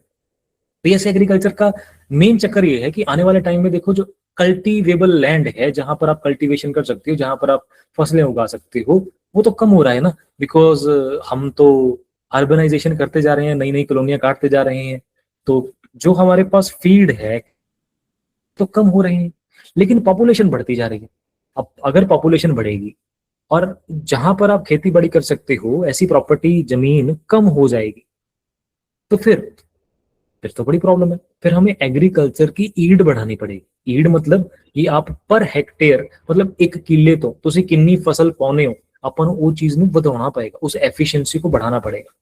बीएससी एग्रीकल्चर का मेन चक्कर ये है कि आने वाले टाइम में देखो, जो कल्टीवेबल लैंड है, जहां पर आप कल्टीवेशन कर सकते हो, जहां पर आप फसलें उगा सकते हो, वो तो कम हो रहा है ना। बिकॉज हम तो अर्बनाइजेशन करते जा रहे हैं, नई नई कॉलोनियां काटते जा रहे हैं। तो जो हमारे पास फील्ड है तो कम हो रहे हैं, लेकिन पॉपुलेशन बढ़ती जा रही है। अब अगर पॉपुलेशन बढ़ेगी और जहां पर आप खेती बाड़ी कर सकते हो ऐसी प्रॉपर्टी जमीन कम हो जाएगी, तो फिर तो बड़ी प्रॉब्लम है। फिर हमें एग्रीकल्चर की ईड बढ़ानी पड़ेगी। ईड मतलब ये आप पर हेक्टेयर, मतलब एक किले तो ਤੁਸੀਂ किन्नी फसल पाने हो, अपन वो चीज में ਵਧਾਉਣਾ पड़ेगा, उस एफिशिएंसी को बढ़ाना पड़ेगा।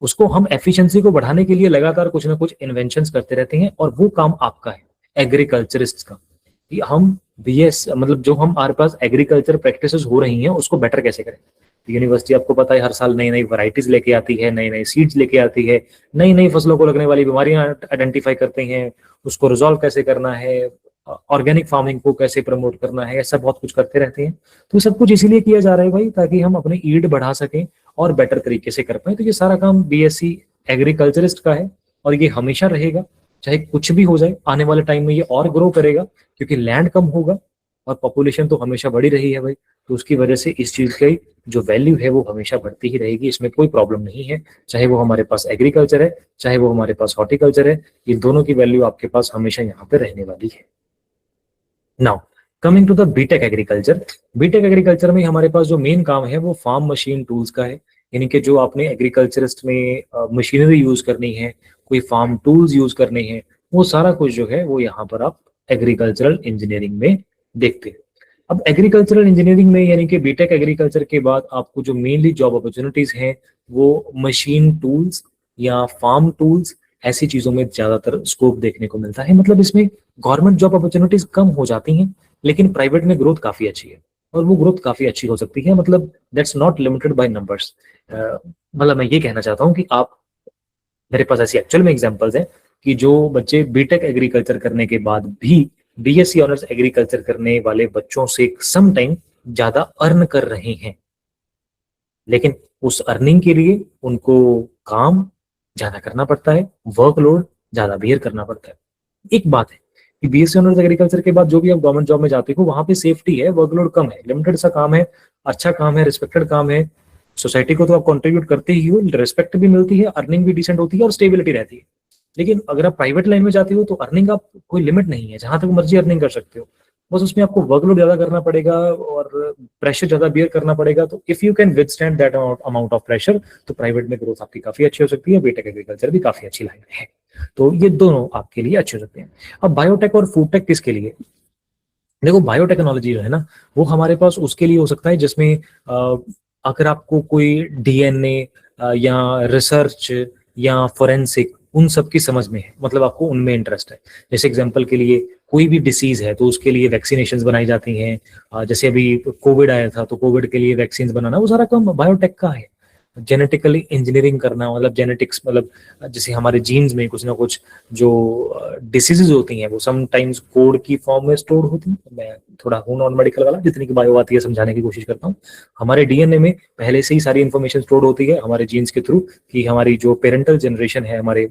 उसको हम एफिशिएंसी को बढ़ाने के लिए लगातार कुछ ना कुछ इन्वेंशंस करते रहते हैं, और वो काम आपका है एग्रीकल्चरिस्ट का, कि हम बीएस मतलब जो हम हमारे पास एग्रीकल्चर प्रैक्टिसेस हो रही हैं उसको बेटर कैसे करें। यूनिवर्सिटी आपको पता है हर साल नई नई वैरायटीज लेके आती है, नई नई सीड्स लेके आती है, नई नई फसलों को लगने वाली बीमारियां आइडेंटिफाई करते हैं, उसको रिजॉल्व कैसे करना है, ऑर्गेनिक फार्मिंग को कैसे प्रमोट करना है, ऐसा बहुत कुछ करते रहते हैं। तो सब कुछ इसीलिए किया जा रहा है भाई, ताकि हम अपनी ईल्ड बढ़ा सकें और बेटर तरीके से कर पाए। तो ये सारा काम बीएससी एग्रीकल्चरिस्ट का है, और ये हमेशा रहेगा, चाहे कुछ भी हो जाए। आने वाले टाइम में ये और ग्रो करेगा, क्योंकि लैंड कम होगा और पॉपुलेशन तो हमेशा बढ़ी रही है भाई। तो उसकी वजह से इस चीज की जो वैल्यू है वो हमेशा बढ़ती ही रहेगी, इसमें कोई प्रॉब्लम नहीं है। चाहे वो हमारे पास एग्रीकल्चर है, चाहे वो हमारे पास हॉर्टिकल्चर है, ये दोनों की वैल्यू आपके पास हमेशा यहाँ पे रहने वाली है। Now coming to the BTech agriculture. BTech agriculture में हमारे पास जो मेन काम है वो फार्म मशीन टूल्स का है। यानी कि जो आपने एग्रीकल्चरिस्ट में मशीनरी यूज करनी है, कोई फार्म टूल्स यूज करने हैं, वो सारा कुछ जो है वो यहाँ पर आप एग्रीकल्चरल इंजीनियरिंग में देखते हैं। अब एग्रीकल्चरल इंजीनियरिंग में यानी कि बीटेक एग्रीकल्चर के बाद आपको जो मेनली जॉब अपॉर्चुनिटीज हैं वो मशीन टूल्स या फार्म टूल्स, ऐसी चीजों में ज्यादातर स्कोप देखने को मिलता है। मतलब इसमें गवर्नमेंट जॉब अपॉर्चुनिटीज कम हो जाती हैं, लेकिन प्राइवेट में ग्रोथ काफी अच्छी है, और वो ग्रोथ काफी अच्छी हो सकती है। मतलब that's not limited by numbers. मतलब मैं ये कहना चाहता हूँ कि आप, मेरे पास ऐसी एक्चुअल में एग्जांपल्स हैं कि जो बच्चे बीटेक एग्रीकल्चर करने के बाद भी बीएससी ऑनर्स एग्रीकल्चर करने वाले बच्चों से सम टाइम ज्यादा अर्न कर रहे हैं, लेकिन उस अर्निंग के लिए उनको काम ज्यादा करना पड़ता है, वर्कलोड ज्यादा बियर करना पड़ता है। एक बात है कि बीएससी ऑनर्स एग्रीकल्चर के बाद जो भी आप गवर्नमेंट जॉब में जाते हो वहां पे सेफ्टी है, वर्कलोड कम है, लिमिटेड सा काम है, अच्छा काम है, रिस्पेक्टेड काम है। सोसाइटी को तो आप कंट्रीब्यूट करते ही हो, रिस्पेक्ट भी मिलती है, अर्निंग भी डिसेंट होती है और स्टेबिलिटी रहती है। लेकिन अगर आप प्राइवेट लाइन में जाते हो तो अर्निंग आप कोई लिमिट नहीं है, जहां तक मर्जी अर्निंग कर सकते हो, बस उसमें आपको वर्कलोड ज्यादा करना पड़ेगा और प्रेशर ज्यादा बियर करना पड़ेगा। तो if you can withstand that amount of pressure, तो प्राइवेट में ग्रोथ आपकी काफी अच्छी हो सकती है। बीटेक एग्रीकल्चर भी काफी अच्छी लाइन है, तो ये दोनों आपके लिए अच्छे हो सकते हैं। अब बायोटेक और फूड टेक किसके लिए? देखो बायोटेक्नोलॉजी जो है ना, वो हमारे पास उसके लिए हो सकता है जिसमें अगर आपको कोई डीएनए या रिसर्च या फोरेंसिक उन सब की समझ में है, मतलब आपको उनमें इंटरेस्ट है। जैसे एग्जांपल के लिए कोई भी डिसीज है तो उसके लिए वैक्सीनेशंस बनाई जाती हैं। जैसे अभी कोविड आया था तो कोविड के लिए वैक्सीन बनाना वो सारा काम बायोटेक का है। जेनेटिकली इंजीनियरिंग करना मतलब जेनेटिक्स, मतलब जैसे हमारे जीन्स में कुछ ना कुछ जो डिसीजेज होती हैं वो समटाइम्स कोड की फॉर्म में स्टोर होती हैं। मैं थोड़ा हूँ नॉन मेडिकल वाला, जितनी की बायो आती है समझाने की कोशिश करता हूँ। हमारे डीएनए में पहले से ही सारी इंफॉर्मेशन स्टोर होती है हमारे जीन्स के थ्रू, कि हमारी जो पेरेंटल जनरेशन है, हमारे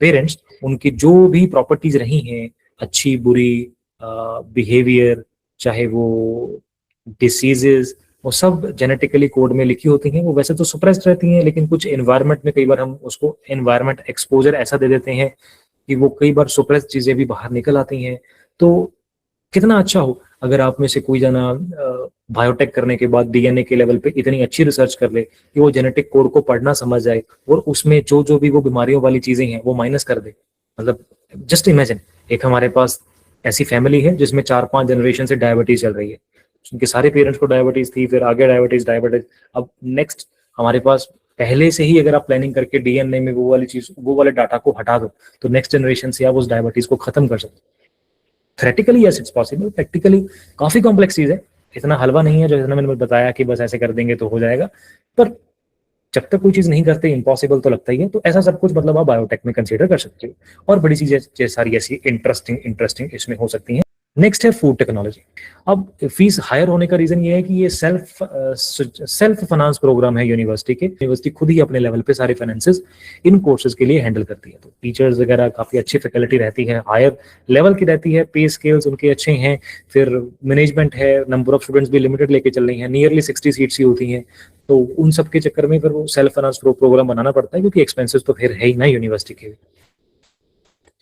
पेरेंट्स, उनकी जो भी प्रॉपर्टीज रही हैं, अच्छी बुरी, बिहेवियर, चाहे वो डिसीजेज, वो सब जेनेटिकली कोड में लिखी होती हैं। वो वैसे तो सुप्रेस्ड रहती हैं, लेकिन कुछ एनवायरनमेंट में कई बार हम उसको एनवायरनमेंट एक्सपोजर ऐसा दे देते हैं कि वो कई बार सुप्रेस्ड चीजें भी बाहर निकल आती हैं। तो कितना अच्छा हो अगर आप में से कोई जना बायोटेक करने के बाद डीएनए के लेवल पे इतनी अच्छी रिसर्च कर ले कि वो जेनेटिक कोड को पढ़ना समझ जाए और उसमें जो जो भी वो बीमारियों वाली चीजें हैं वो माइनस कर दे। मतलब जस्ट इमेजिन, एक हमारे पास ऐसी फैमिली है जिसमें 4-5 जनरेशन से डायबिटीज चल रही है। उनके सारे पेरेंट्स को डायबिटीज थी, फिर आगे डायबिटीज। अब नेक्स्ट हमारे पास पहले से ही अगर आप प्लानिंग करके डीएनए में वो वाली चीज, वो वाले डाटा को हटा दो, तो नेक्स्ट जनरेशन से आप उस डायबिटीज को खत्म कर सकते हो। Theoretically yes it's possible, practically काफी कॉम्प्लेक्स चीज है, इतना हलवा नहीं है जो इतना मैंने बताया कि बस ऐसे कर देंगे तो हो जाएगा। पर जब तक कोई चीज नहीं करते इम्पॉसिबल तो लगता ही है। तो ऐसा सब कुछ मतलब आप बायोटेक में कंसीडर कर सकते हो, और बड़ी चीजें सारी ऐसी इंटरेस्टिंग इसमें हो सकती हैं। नेक्स्ट है फूड टेक्नोलॉजी। अब फीस हायर होने का रीजन ये है कि ये सेल्फ फाइनेंस प्रोग्राम है यूनिवर्सिटी के। यूनिवर्सिटी खुद ही अपने लेवल पे सारे फाइनेंसेस इन कोर्सेज के लिए हैंडल करती है। तो टीचर्स वगैरह काफी अच्छी फैकल्टी रहती है, हायर लेवल की रहती है, पे स्केल्स उनके अच्छे हैं, फिर मैनेजमेंट है, नंबर ऑफ स्टूडेंट्स भी लिमिटेड लेके चल रही है, नियरली 60 सीट्स ही होती हैं। तो उन सब के चक्कर में फिर वो सेल्फ फाइनेंस प्रोग्राम बनाना पड़ता है, क्योंकि एक्सपेंसेस तो फिर है ही ना यूनिवर्सिटी के।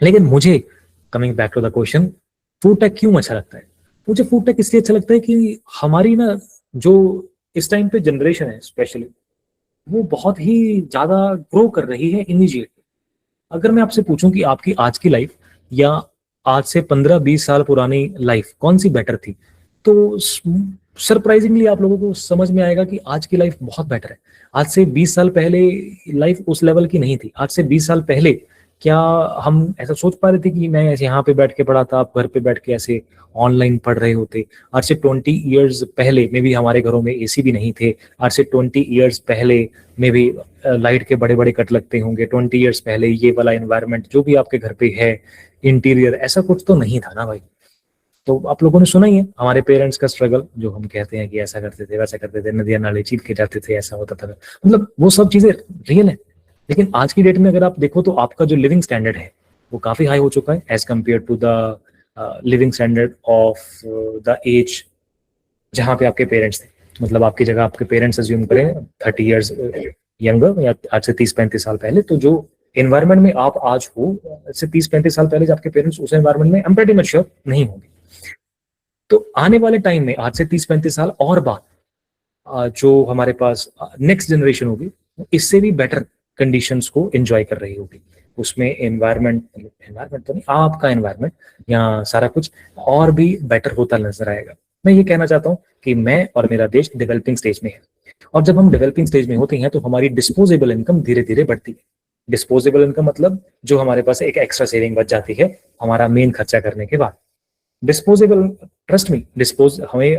लेकिन मुझे, coming back to the question, food tech क्यों अच्छा लगता है? मुझे फूड टेक इसलिए अच्छा लगता है कि हमारी ना जो इस टाइम पे जनरेशन है स्पेशली, वो बहुत ही ज्यादा ग्रो कर रही है इमीडिएटली। अगर मैं आपसे पूछूं कि आपकी आज की लाइफ या आज से 15-20 साल पुरानी लाइफ कौन सी बेटर थी, तो सरप्राइजिंगली आप लोगों को समझ में आएगा कि आज की लाइफ बहुत बेटर है। आज से 20 साल पहले लाइफ उस लेवल की नहीं थी। आज से 20 साल पहले क्या हम ऐसा सोच पा रहे थे कि मैं ऐसे यहाँ पे बैठ के पढ़ा था, आप घर पे बैठ के ऐसे ऑनलाइन पढ़ रहे होते? आज से 20 ईयर्स पहले में भी हमारे घरों में एसी भी नहीं थे। आज से 20 ईयर्स पहले में भी लाइट के बड़े बड़े कट लगते होंगे। 20 ईयर्स पहले ये वाला एनवायरनमेंट जो भी आपके घर पे है, इंटीरियर, ऐसा कुछ तो नहीं था ना भाई। तो आप लोगों ने सुना ही है हमारे पेरेंट्स का स्ट्रगल, जो हम कहते हैं कि ऐसा करते थे, वैसा करते थे, नदियां नाले चीर के जाते थे, ऐसा होता था। मतलब वो सब चीजें रियल है। लेकिन आज की डेट में अगर आप देखो तो आपका जो लिविंग स्टैंडर्ड है वो काफी हाई हो चुका है as compare to the living standard of the age जहाँ पे आपके पेरेंट्स थे। मतलब आपकी जगह आपके पेरेंट्स अज्यूम करें 30 ईयर्स यंगर, या आज से 30-35 साल पहले, तो जो एनवायरनमेंट में आप आज हो, से 30-35 साल पहले आपके पेरेंट्स उस एनवायरनमेंट में, I am pretty much sure, नहीं होंगे। तो आने वाले टाइम में, आज से 30-35 साल और बाद, जो हमारे पास नेक्स्ट जनरेशन होगी, इससे भी बेटर कंडीशंस को एंजॉय कर रही होगी। उसमें एनवायरनमेंट तो नहीं, आपका एनवायरनमेंट या सारा कुछ और भी बेटर होता नजर आएगा। मैं ये कहना चाहता हूँ कि मैं और मेरा देश डेवलपिंग स्टेज में है, और जब हम डेवलपिंग स्टेज में होते हैं तो हमारी डिस्पोजेबल इनकम धीरे धीरे बढ़ती है। डिस्पोजेबल इनकम मतलब जो हमारे पास एक एक्स्ट्रा सेविंग बच जाती है हमारा मेन खर्चा करने के बाद। डिस्पोजेबल, ट्रस्ट मी, हमें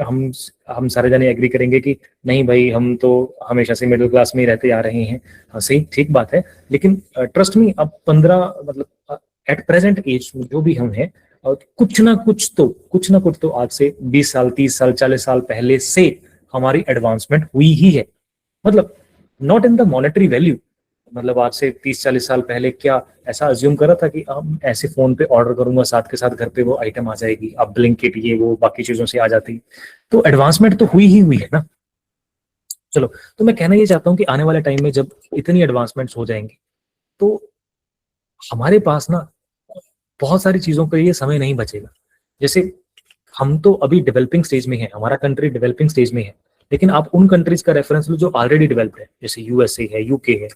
हम सारे जने एग्री करेंगे कि नहीं भाई, हम तो हमेशा से मिडिल क्लास में ही रहते आ रहे हैं। हाँ सही, ठीक बात है। लेकिन ट्रस्ट मी, अब 15, मतलब एट प्रेजेंट एज जो भी हम हैं, कुछ ना कुछ तो आज से 20 साल, 30 साल, 40 साल पहले से हमारी एडवांसमेंट हुई ही है। मतलब not in the monetary value, मतलब आज से 30-40 साल पहले क्या ऐसा अज्यूम करा था कि अब ऐसे फोन पे ऑर्डर करूंगा, साथ के साथ घर पे वो आइटम आ जाएगी, अब ब्लिंकिट ये वो बाकी चीजों से आ जाती। तो एडवांसमेंट तो हुई ही हुई है ना। चलो, तो मैं कहना ये चाहता हूँ कि आने वाले टाइम में जब इतनी एडवांसमेंट्स हो जाएंगी तो हमारे पास ना बहुत सारी चीजों के लिए समय नहीं बचेगा। जैसे हम तो अभी डेवलपिंग स्टेज में है, हमारा कंट्री डेवलपिंग स्टेज में है, लेकिन आप उन कंट्रीज का रेफरेंस लो जो ऑलरेडी डेवलप्ड है, जैसे यूएसए है, यूके है।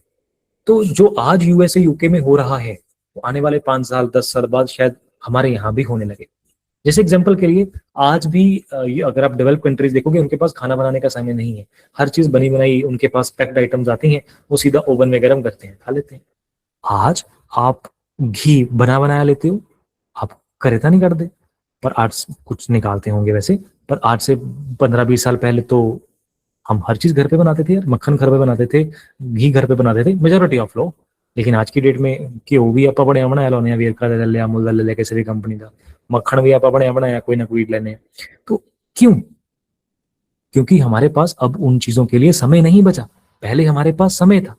तो जो आज यूएसए यूके में हो रहा है वो आने वाले 5 साल 10 साल बाद शायद हमारे यहाँ भी होने लगे। जैसे एग्जांपल के लिए, आज भी ये अगर आप डेवलप कंट्रीज देखोगे, उनके पास खाना बनाने का समय नहीं है। हर चीज बनी बनाई उनके पास पैक्ड आइटम्स आती हैं, वो सीधा ओवन में गर्म करते हैं, खा लेते हैं। आज आप घी बना बनाया लेते हो, आप करेता नहीं करते, पर आज कुछ निकालते होंगे वैसे, पर आज से 15-20 साल पहले तो हम हर चीज घर पे बनाते थे यार, मक्खन घर पे बनाते थे, घी घर पे बनाते थे मेजोरिटी ऑफ लोग। लेकिन आज की डेट में घ्यो भी आप बड़े बनाया लो ने वीर का ले लिया, अमूल ले लिया, किसी भी कंपनी का मक्खन भी आप बड़े बनाया कोई ना कोई लेने। तो क्यों? क्योंकि हमारे पास अब उन चीजों के लिए समय नहीं बचा। पहले हमारे पास समय था,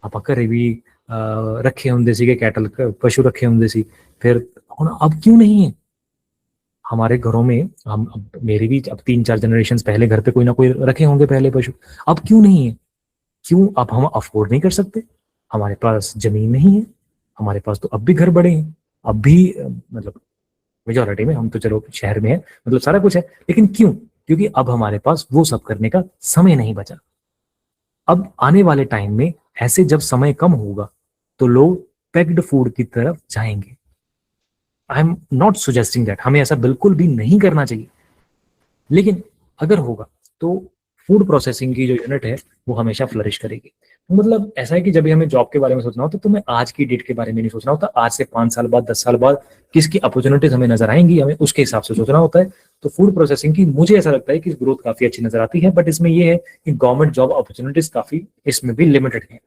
आप घरे भी रखे होंगे सी कैटल पशु रखे होंगे सी, फिर अब क्यों नहीं है हमारे घरों में? हम अब मेरी भी अब 3-4 जनरेशन पहले घर पे कोई ना कोई रखे होंगे पहले पशु, अब क्यों नहीं है? क्यों? अब हम अफोर्ड नहीं कर सकते, हमारे पास जमीन नहीं है, हमारे पास तो अब भी घर बड़े हैं, अब भी मतलब मेजोरिटी में हम तो चलो शहर में है, मतलब सारा कुछ है, लेकिन क्यों? क्योंकि अब हमारे पास वो सब करने का समय नहीं बचा। अब आने वाले टाइम में ऐसे जब समय कम होगा तो लोग पैक्ड फूड की तरफ जाएंगे। आई एम नॉट सुजेस्टिंग दैट, हमें ऐसा बिल्कुल भी नहीं करना चाहिए, लेकिन अगर होगा तो फूड प्रोसेसिंग की जो यूनिट है वो हमेशा फ्लरिश करेगी। तो मतलब ऐसा है कि जब भी हमें जॉब के बारे में सोचना होता है तो मैं आज की डेट के बारे में नहीं सोचना होता, आज से 5 साल बाद 10 साल बाद किसकी अपॉर्चुनिटीज हमें नजर आएंगी, हमें उसके हिसाब से सोचना होता है। तो फूड प्रोसेसिंग की मुझे ऐसा लगता है कि ग्रोथ काफी अच्छी नजर आती है, बट इसमें यह है कि गवर्नमेंट जॉब अपॉर्चुनिटीज काफी इसमें भी लिमिटेड है,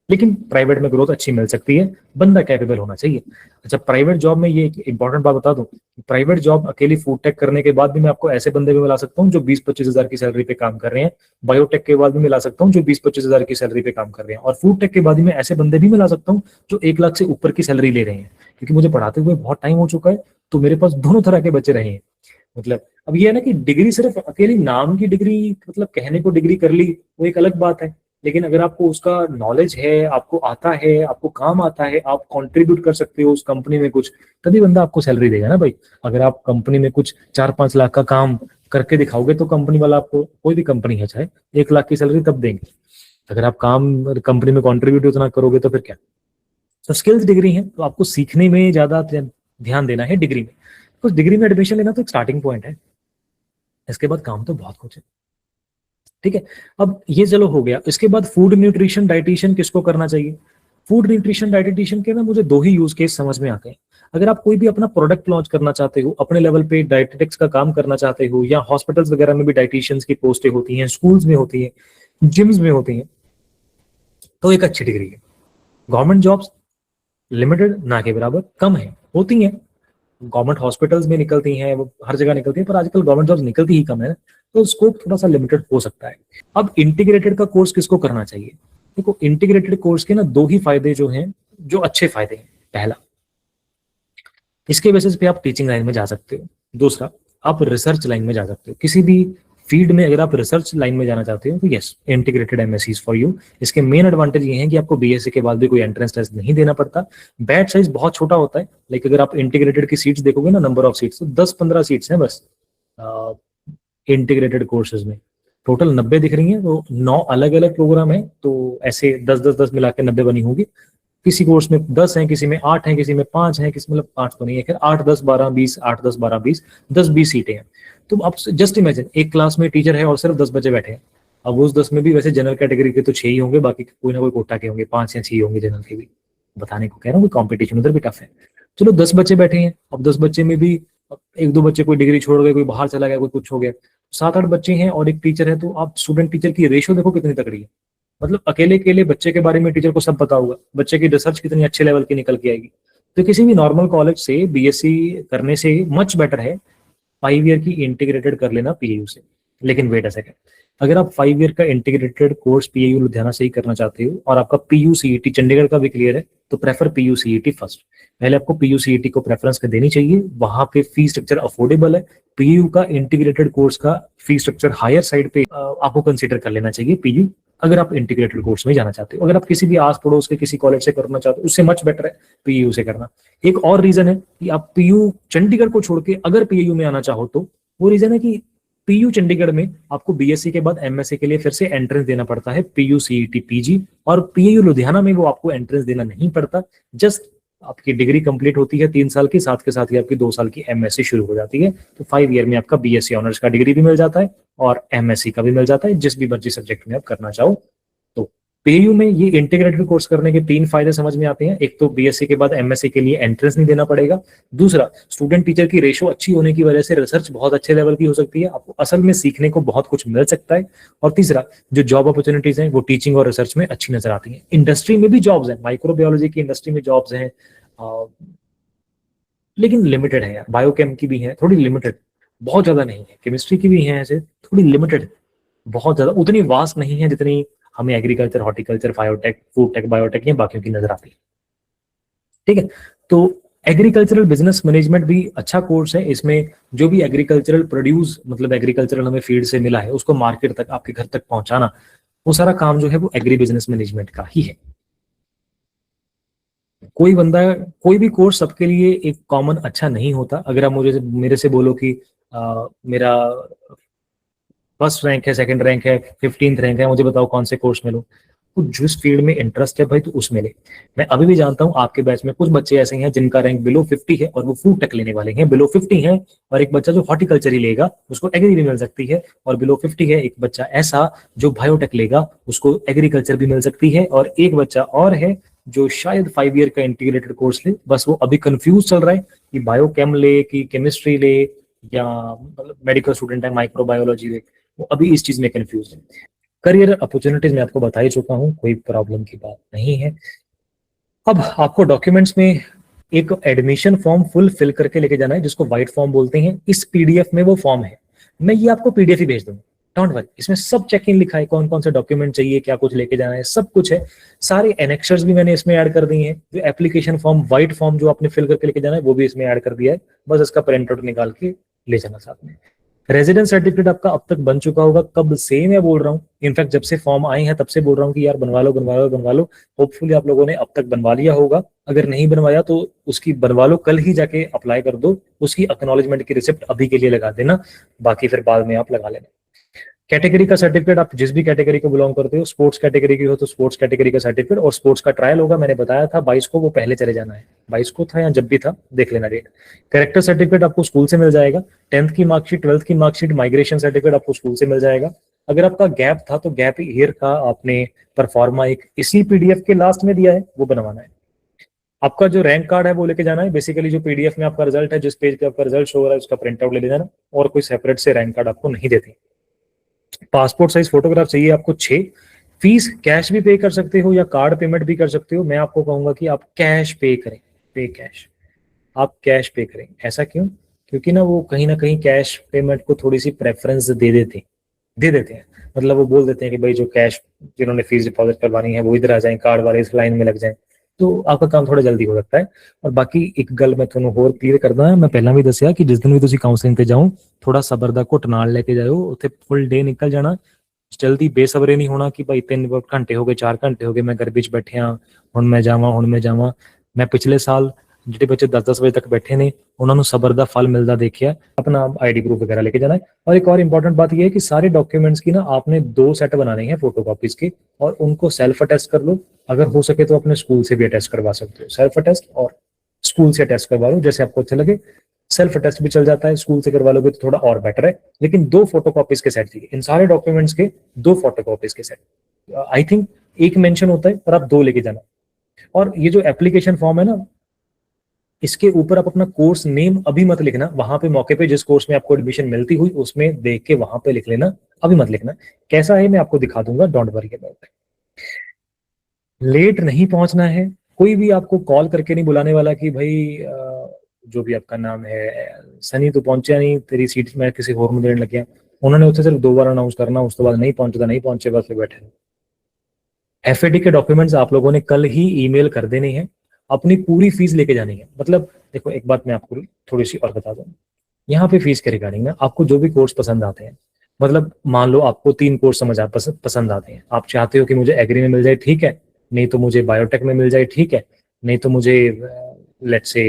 लेकिन प्राइवेट में ग्रोथ अच्छी मिल सकती है, बंदा कैपेबल होना चाहिए। अच्छा, प्राइवेट जॉब में ये एक इंपॉर्टेंट बात बता दूं, प्राइवेट जॉब अकेली फूड टेक करने के बाद भी मैं आपको ऐसे बंदे भी मिला सकता हूँ जो 20-25 हजार की सैलरी पे काम कर रहे हैं, बायोटेक के बाद भी मिला सकता हूँ जो 20-25 हजार की सैलरी पे काम कर रहे हैं, और फूड टेक के बाद भी मैं ऐसे बंदे भी मिला सकता हूँ जो 1 लाख से ऊपर की सैलरी ले रहे हैं, क्योंकि मुझे पढ़ाते हुए बहुत टाइम हो चुका है, तो मेरे पास दोनों तरह के बच्चे रहे हैं। मतलब अब ये है ना कि डिग्री सिर्फ अकेली नाम की डिग्री, मतलब कहने को डिग्री कर ली वो एक अलग बात है, लेकिन अगर आपको उसका नॉलेज है, आपको आता है, आपको काम आता है, आप कंट्रीब्यूट कर सकते हो उस कंपनी में कुछ, तभी बंदा आपको सैलरी देगा ना भाई। अगर आप कंपनी में कुछ 4-5 लाख का काम करके दिखाओगे तो कंपनी वाला आपको, कोई भी कंपनी है चाहे, 1 लाख की सैलरी तब देंगे। अगर आप काम कंपनी में कॉन्ट्रीब्यूट उतना करोगे तो फिर क्या? तो स्किल्स डिग्री है तो आपको सीखने में ज्यादा ध्यान देना है डिग्री में, कुछ डिग्री में एडमिशन लेना तो एक स्टार्टिंग पॉइंट है, इसके बाद काम तो बहुत कुछ है। ठीक है, अब ये चलो हो गया, इसके बाद फूड न्यूट्रिशन डाइटिशियन किसको करना चाहिए? फूड न्यूट्रिशन डाइटिशियन के ना मुझे दो ही यूज केस समझ में आते हैं। अगर आप कोई भी अपना प्रोडक्ट लॉन्च करना चाहते हो, अपने लेवल पे डाइटेटिक्स का काम करना चाहते हो, या हॉस्पिटल्स वगैरह में भी डाइटिशियंस की पोस्टें होती हैं, स्कूल्स में होती है, जिम्स में होती हैं, तो एक अच्छी डिग्री है। गवर्नमेंट जॉब्स लिमिटेड ना के बराबर कम है, होती हैं, गवर्नमेंट हॉस्पिटल्स में निकलती हैं, वो हर जगह निकलती हैं, पर आजकल गवर्नमेंट जॉब्स निकलती ही कम है, तो स्कोप थोड़ा सा लिमिटेड हो सकता है। अब इंटीग्रेटेड का कोर्स किसको करना चाहिए? देखो, इंटीग्रेटेड कोर्स के ना दो ही फायदे जो हैं, जो अच्छे फायदे हैं। पहला, इसके बेसिस पे आप टीचिंग लाइन में जा सकते हो। दूसरा, आप रिसर्च लाइन में जा सकते हो। किसी भी फील्ड में अगर आप रिसर्च लाइन में जाना चाहते हो तो yes, integrated MSc for you. इसके मेन एडवांटेज ये हैं कि आपको बीएससी के बाद भी कोई एंट्रेंस टेस्ट नहीं देना पड़ता, बैच साइज बहुत छोटा होता है, लेकिन अगर आप इंटीग्रेटेड की सीट्स देखोगे ना, नंबर ऑफ सीट्स तो 10-15 सीट्स हैं बस इंटीग्रेटेड कोर्सेज में। टोटल 90 दिख रही हैं, तो 9 अलग अलग प्रोग्राम है, तो ऐसे 10-10-10 मिला के 90 बनी होगी। किसी कोर्स में 10 है, किसी में 8 है, किसी में 5 है, किसी मतलब 5 तो नहीं है, खैर 8-10-12-20, 8-10-12-20, 10-20 सीटें हैं। तो आप जस्ट इमेजिन, एक क्लास में टीचर है और सिर्फ 10 बच्चे बैठे हैं। अब उस 10 में भी वैसे जनरल कैटेगरी के तो 6 ही होंगे, बाकी कोई ना कोई कोटा के होंगे, 5 या 6 होंगे जनरल के भी। बताने को कह रहा हूँ, कॉम्पिटिशन उधर भी टफ है। चलो 10 बच्चे बैठे हैं, अब 10 बच्चे में भी 1-2 बच्चे कोई डिग्री छोड़ गए, कोई बाहर चला गया, कोई कुछ हो गया, 7-8 बच्चे हैं और एक टीचर है, तो आप स्टूडेंट टीचर की रेशियो देखो कितनी तगड़ी है। मतलब अकेले अकेले बच्चे के बारे में टीचर को सब पता होगा, बच्चे की रिसर्च कितनी अच्छे लेवल की निकल के आएगी। तो किसी भी नॉर्मल कॉलेज से बीएससी करने से मच बेटर है 5 ईयर की इंटीग्रेटेड कर लेना पीएयू से। लेकिन वेट अ सेकंड, अगर आप 5 ईयर का इंटीग्रेटेड कोर्स पीएयू लुधियाना से ही करना चाहते हो और आपका पीयू सीईटी चंडीगढ़ का भी क्लियर है, तो प्रेफर पीयू सीईटी फर्स्ट। पहले आपको पीयू सीईटी को प्रेफरेंस कर देनी चाहिए, वहां पे फी स्ट्रक्चर अफोर्डेबल है। पीयू का इंटीग्रेटेड कोर्स का फी स्ट्रक्चर हायर साइड पे आपको कंसीडर कर लेना चाहिए पीयू, अगर आप इंटीग्रेटेड कोर्स में जाना चाहते हो। अगर आप किसी भी आस पड़ोस के किसी कॉलेज से करना चाहते हो, उससे मच बेटर है पीयू से करना। एक और रीजन है कि आप पीयू चंडीगढ़ को छोड़ के अगर पीयू में आना चाहो, तो वो रीजन है कि पीयू चंडीगढ़ में आपको बीएससी के बाद एमएससी के लिए फिर से एंट्रेंस देना पड़ता है, पीयू सीईटी पीजी, और पीयू लुधियाना में वो आपको एंट्रेंस देना नहीं पड़ता। जस्ट आपकी डिग्री कंप्लीट होती है 3 साल की, साथ के साथ ही आपकी 2 साल की एमएससी शुरू हो जाती है। तो 5 ईयर में आपका बीएससी ऑनर्स का डिग्री भी मिल जाता है और एमएससी का भी मिल जाता है, जिस भी मर्जी सब्जेक्ट में आप करना चाहो। तो पीयू में ये इंटीग्रेटेड कोर्स करने के 3 फायदे समझ में आते हैं। एक तो बीएससी के बाद एमएससी के लिए एंट्रेंस नहीं देना पड़ेगा। दूसरा, स्टूडेंट टीचर की रेशो अच्छी होने की वजह से रिसर्च बहुत अच्छे लेवल की हो सकती है, आपको असल में सीखने को बहुत कुछ मिल सकता है। और तीसरा, जो जॉब अपॉर्चुनिटीज हैं वो टीचिंग और रिसर्च में अच्छी नजर आती हैं। इंडस्ट्री में भी जॉब्स हैं, माइक्रोबायोलॉजी की इंडस्ट्री में जॉब्स हैं, लेकिन लिमिटेड है यार। बायोकेम की भी है, थोड़ी लिमिटेड, बहुत ज्यादा नहीं है। केमिस्ट्री की भी है, ऐसे थोड़ी लिमिटेड, बहुत ज्यादा उतनी वास्ट नहीं है जितनी हमें agriculture, horticulture, biotech, food tech, biotech या बाकियों की नजर आती है। ठीक है, तो एग्रीकल्चरल बिजनेस मैनेजमेंट भी अच्छा कोर्स है। इसमें जो भी एग्रीकल्चरल प्रोड्यूस, मतलब एग्रीकल्चरल हमें फील्ड से मिला है, उसको मार्केट तक, आपके घर तक पहुंचाना, वो सारा काम जो है वो एग्री बिजनेस मैनेजमेंट का ही है। कोई बंदा, कोई भी कोर्स सबके लिए एक कॉमन अच्छा नहीं होता। अगर आप मुझे मेरे से बोलो कि मेरा फर्स्ट रैंक है, सेकंड रैंक है, 15th रैंक है, मुझे बताओ कौन से कोर्स में लूं, तो जिस फील्ड में इंटरेस्ट है भाई तो उसमें ले। मैं अभी भी जानता हूं आपके बैच में कुछ बच्चे ऐसे हैं जिनका रैंक बिलो 50 है और वो फूड टेक लेने वाले हैं, बिलो 50 है। और एक बच्चा जो हॉर्टिकल्चर ही लेगा उसको एग्री भी मिल सकती है, और बिलो 50 है एक बच्चा ऐसा जो बायोटेक लेगा उसको एग्रीकल्चर भी मिल सकती है। और एक बच्चा और है जो शायद 5 ईयर का इंटीग्रेटेड कोर्स ले, बस वो अभी कंफ्यूज चल रहा है कि बायोकेम ले कि केमिस्ट्री ले, या मतलब मेडिकल स्टूडेंट है माइक्रोबायोलॉजी ले, वो अभी इस चीज में कंफ्यूज है। करियर अपॉर्चुनिटीज मैं आपको बता ही चुका हूँ, कोई प्रॉब्लम की बात नहीं है। अब आपको डॉक्यूमेंट्स में एक एडमिशन फॉर्म फुल फिल करके लेके जाना है, जिसको व्हाइट फॉर्म बोलते हैं। इस पीडीएफ में वो फॉर्म है, मैं ये आपको पीडीएफ ही भेज दूंगा, डोंट वरी। इसमें सब चेक इन लिखा है, कौन कौन से डॉक्यूमेंट चाहिए, क्या कुछ लेके जाना है, सब कुछ है। सारे एनेक्सर्स भी मैंने इसमें ऐड कर दिए हैं। जो एप्लीकेशन फॉर्म, व्हाइट फॉर्म जो आपने फिल करके लेके जाना है, वो भी इसमें ऐड कर दिया है। बस इसका प्रिंट आउट निकाल के ले जाना साथ में। रेजिडेंस सर्टिफिकेट आपका अब तक बन चुका होगा, कब से मैं बोल रहा हूँ, इनफैक्ट जब से फॉर्म आए हैं तब से बोल रहा हूँ कि यार बनवा लो बनवा लो बनवा लो। होपफुली आप लोगों ने अब तक बनवा लिया होगा। अगर नहीं बनवाया तो उसकी बनवा लो, कल ही जाके अप्लाई कर दो। उसकी एक्नॉलेजमेंट की रिसिप्ट अभी के लिए लगा देना, बाकी फिर बाद में आप लगा लेना। कैटेगरी का सर्टिफिकेट, आप जिस भी कैटेगरी को बिलोंग करते हो, स्पोर्ट्स कैटेगरी की हो तो स्पोर्ट्स कैटेगरी का सर्टिफिकेट, और स्पोर्ट्स का ट्रायल होगा, मैंने बताया था 22 को, वो पहले चले जाना है। 22 को था या जब भी था, देख लेना डेट। कैरेक्टर सर्टिफिकेट आपको स्कूल से मिल जाएगा। 10th की मार्कशीट, 12th की मार्कशीट, माइग्रेशन सर्टिफिकेट आपको स्कूल से मिल जाएगा। अगर आपका गैप था तो गैप ईयर का आपने परफॉर्मा एक इसी पीडीएफ के लास्ट में दिया है, वो बनवाना है। आपका जो रैंक कार्ड है वो लेके जाना है। बेसिकली जो पीडीएफ में आपका रिजल्ट है, जिस पेज पे आपका रिजल्ट शो हो रहा है, उसका प्रिंट आउट ले जाना, और कोई सेपरेट से रैंक कार्ड आपको नहीं देते। पासपोर्ट साइज फोटोग्राफ चाहिए आपको 6। फीस कैश भी पे कर सकते हो या कार्ड पेमेंट भी कर सकते हो। मैं आपको कहूंगा कि आप कैश पे करें, पे कैश, आप कैश पे करें। ऐसा क्यों? क्योंकि ना कहीं कैश पेमेंट को थोड़ी सी प्रेफरेंस दे देते हैं। मतलब वो बोल देते हैं कि भाई जो कैश, जिन्होंने फीस डिपॉजिट करवानी है वो इधर आ जाएं, कार्ड वाले इस लाइन में लग जाएं, तो आपका काम थोड़ा जल्दी हो सकता है। और बाकी एक गल मैं ਤੁਹਾਨੂੰ ਹੋਰ क्लीयर करदा है, मैं पहला भी दसिया कि जिस दिन भी ਤੁਸੀਂ काउंसलिंग ਤੇ ਜਾਓ, थोड़ा सबर ਦਾ ਘੁੱਟ ਨਾਲ ਲੈ ਕੇ ਜਾਇਓ। ਉੱਥੇ फुल डे निकल जाना, जल्दी बेसबरे नहीं होना कि भाई 3 घंटे हो गए, 4 घंटे हो गए, मैं घर बीच बैठे हाँ, ਹੁਣ मैं जावा। मैं पिछले साल ਜਿਹੜੇ ਬੱਚੇ 10-10 ਵਜੇ ਤੱਕ ਬੈਠੇ ਨੇ ਉਹਨਾਂ ਨੂੰ ਸਬਰ ਦਾ फल मिलता देखिया। अपना आईडी प्रूफ वगैरह लेके जाना है। और एक और इंपॉर्टेंट बात यह है कि सारे डॉक्यूमेंट्स की ना आपने 2 सेट बनाने हैं फोटो कॉपीज के, और उनको सेल्फ अटेस्ट कर लो। अगर हो सके तो अपने स्कूल से भी अटेस्ट करवा सकते हो। सेल्फ अटेस्ट और स्कूल से अटेस्ट करवा लो, जैसे आपको अच्छा लगे। सेल्फ अटेस्ट भी चल जाता है, स्कूल से करवा लोगे तो थोड़ा और बेटर है, लेकिन 2 फोटो कॉपीज के सेट चाहिए। इन सारे डॉक्यूमेंट्स के 2 फोटो कॉपीज के सेट। आई थिंक एक मेंशन होता है पर आप 2 लेके जाना। और ये जो एप्लीकेशन फॉर्म है ना, इसके ऊपर आप अपना कोर्स नेम अभी मत लिखना। वहां पे मौके पे जिस कोर्स में आपको एडमिशन मिलती हुई उसमें देख के वहां पे लिख लेना, अभी मत लिखना। कैसा है मैं आपको दिखा दूंगा, don't worry about it. Late नहीं पहुंचना है। कोई भी आपको कॉल करके नहीं बुलाने वाला कि भाई जो भी आपका नाम है सनी, तो पहुंचा नहीं, तेरी सीट मैं किसी होर में देने लग गया। उन्होंने उससे सिर्फ 2 बार अनाउंस करना, उसके बाद नहीं पहुंचे, बस फिर बैठे। एफएडी के डॉक्यूमेंट्स आप लोगों ने कल ही ईमेल कर देने हैं। अपनी पूरी फीस लेके जानी है। मतलब देखो, एक बात मैं आपको थोड़ी सी और बता दूं, यहाँ पे फीस के रिगार्डिंग ना, आपको जो भी कोर्स पसंद आते हैं, मतलब मान लो आपको 3 कोर्स पसंद आते हैं, आप चाहते हो कि मुझे एग्री में मिल जाए, ठीक है, नहीं तो मुझे बायोटेक में मिल जाए, ठीक है, नहीं तो मुझे लेट्स से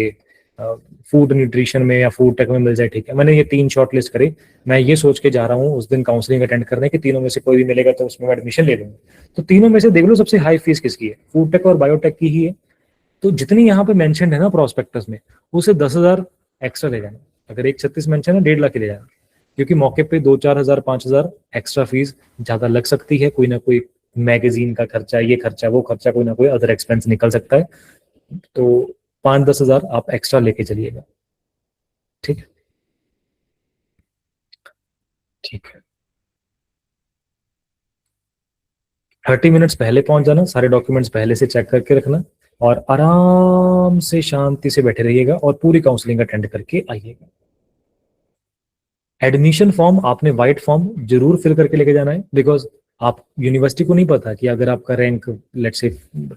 फूड न्यूट्रिशन में या फूड टेक में मिल जाए, ठीक है। मैंने ये 3 शॉर्ट लिस्ट करे। मैं ये सोच के जा रहा हूँ उस दिन काउंसलिंग अटेंड करने कि तीनों में से कोई भी मिलेगा तो उसमें मैं एडमिशन ले लूंगा। तो तीनों में से देख लो सबसे हाई फीस किसकी है, फूड टेक और बायोटेक की ही है। तो जितनी यहाँ पे मेंशन है ना प्रोस्पेक्टस में, उसे 10,000 एक्स्ट्रा ले जाना। अगर 136 मेंशन है, 1.5 लाख ले जाना, क्योंकि मौके पे 2-4 हजार 5 हजार एक्स्ट्रा फीस ज्यादा लग सकती है। कोई ना कोई मैगजीन का खर्चा, ये खर्चा, वो खर्चा, कोई ना कोई अदर एक्सपेंस निकल सकता है। तो 5-10 हज़ार आप एक्स्ट्रा लेके चलिएगा। ठीक है, ठीक है। 30 मिनट्स पहले पहुंच जाना, सारे डॉक्यूमेंट्स पहले से चेक करके रखना, और आराम से शांति से बैठे रहिएगा और पूरी काउंसलिंग अटेंड करके आइएगा। एडमिशन फॉर्म आपने वाइट फॉर्म जरूर फिल करके लेके जाना है, बिकॉज आप यूनिवर्सिटी को नहीं पता कि अगर आपका रैंक लेट्स से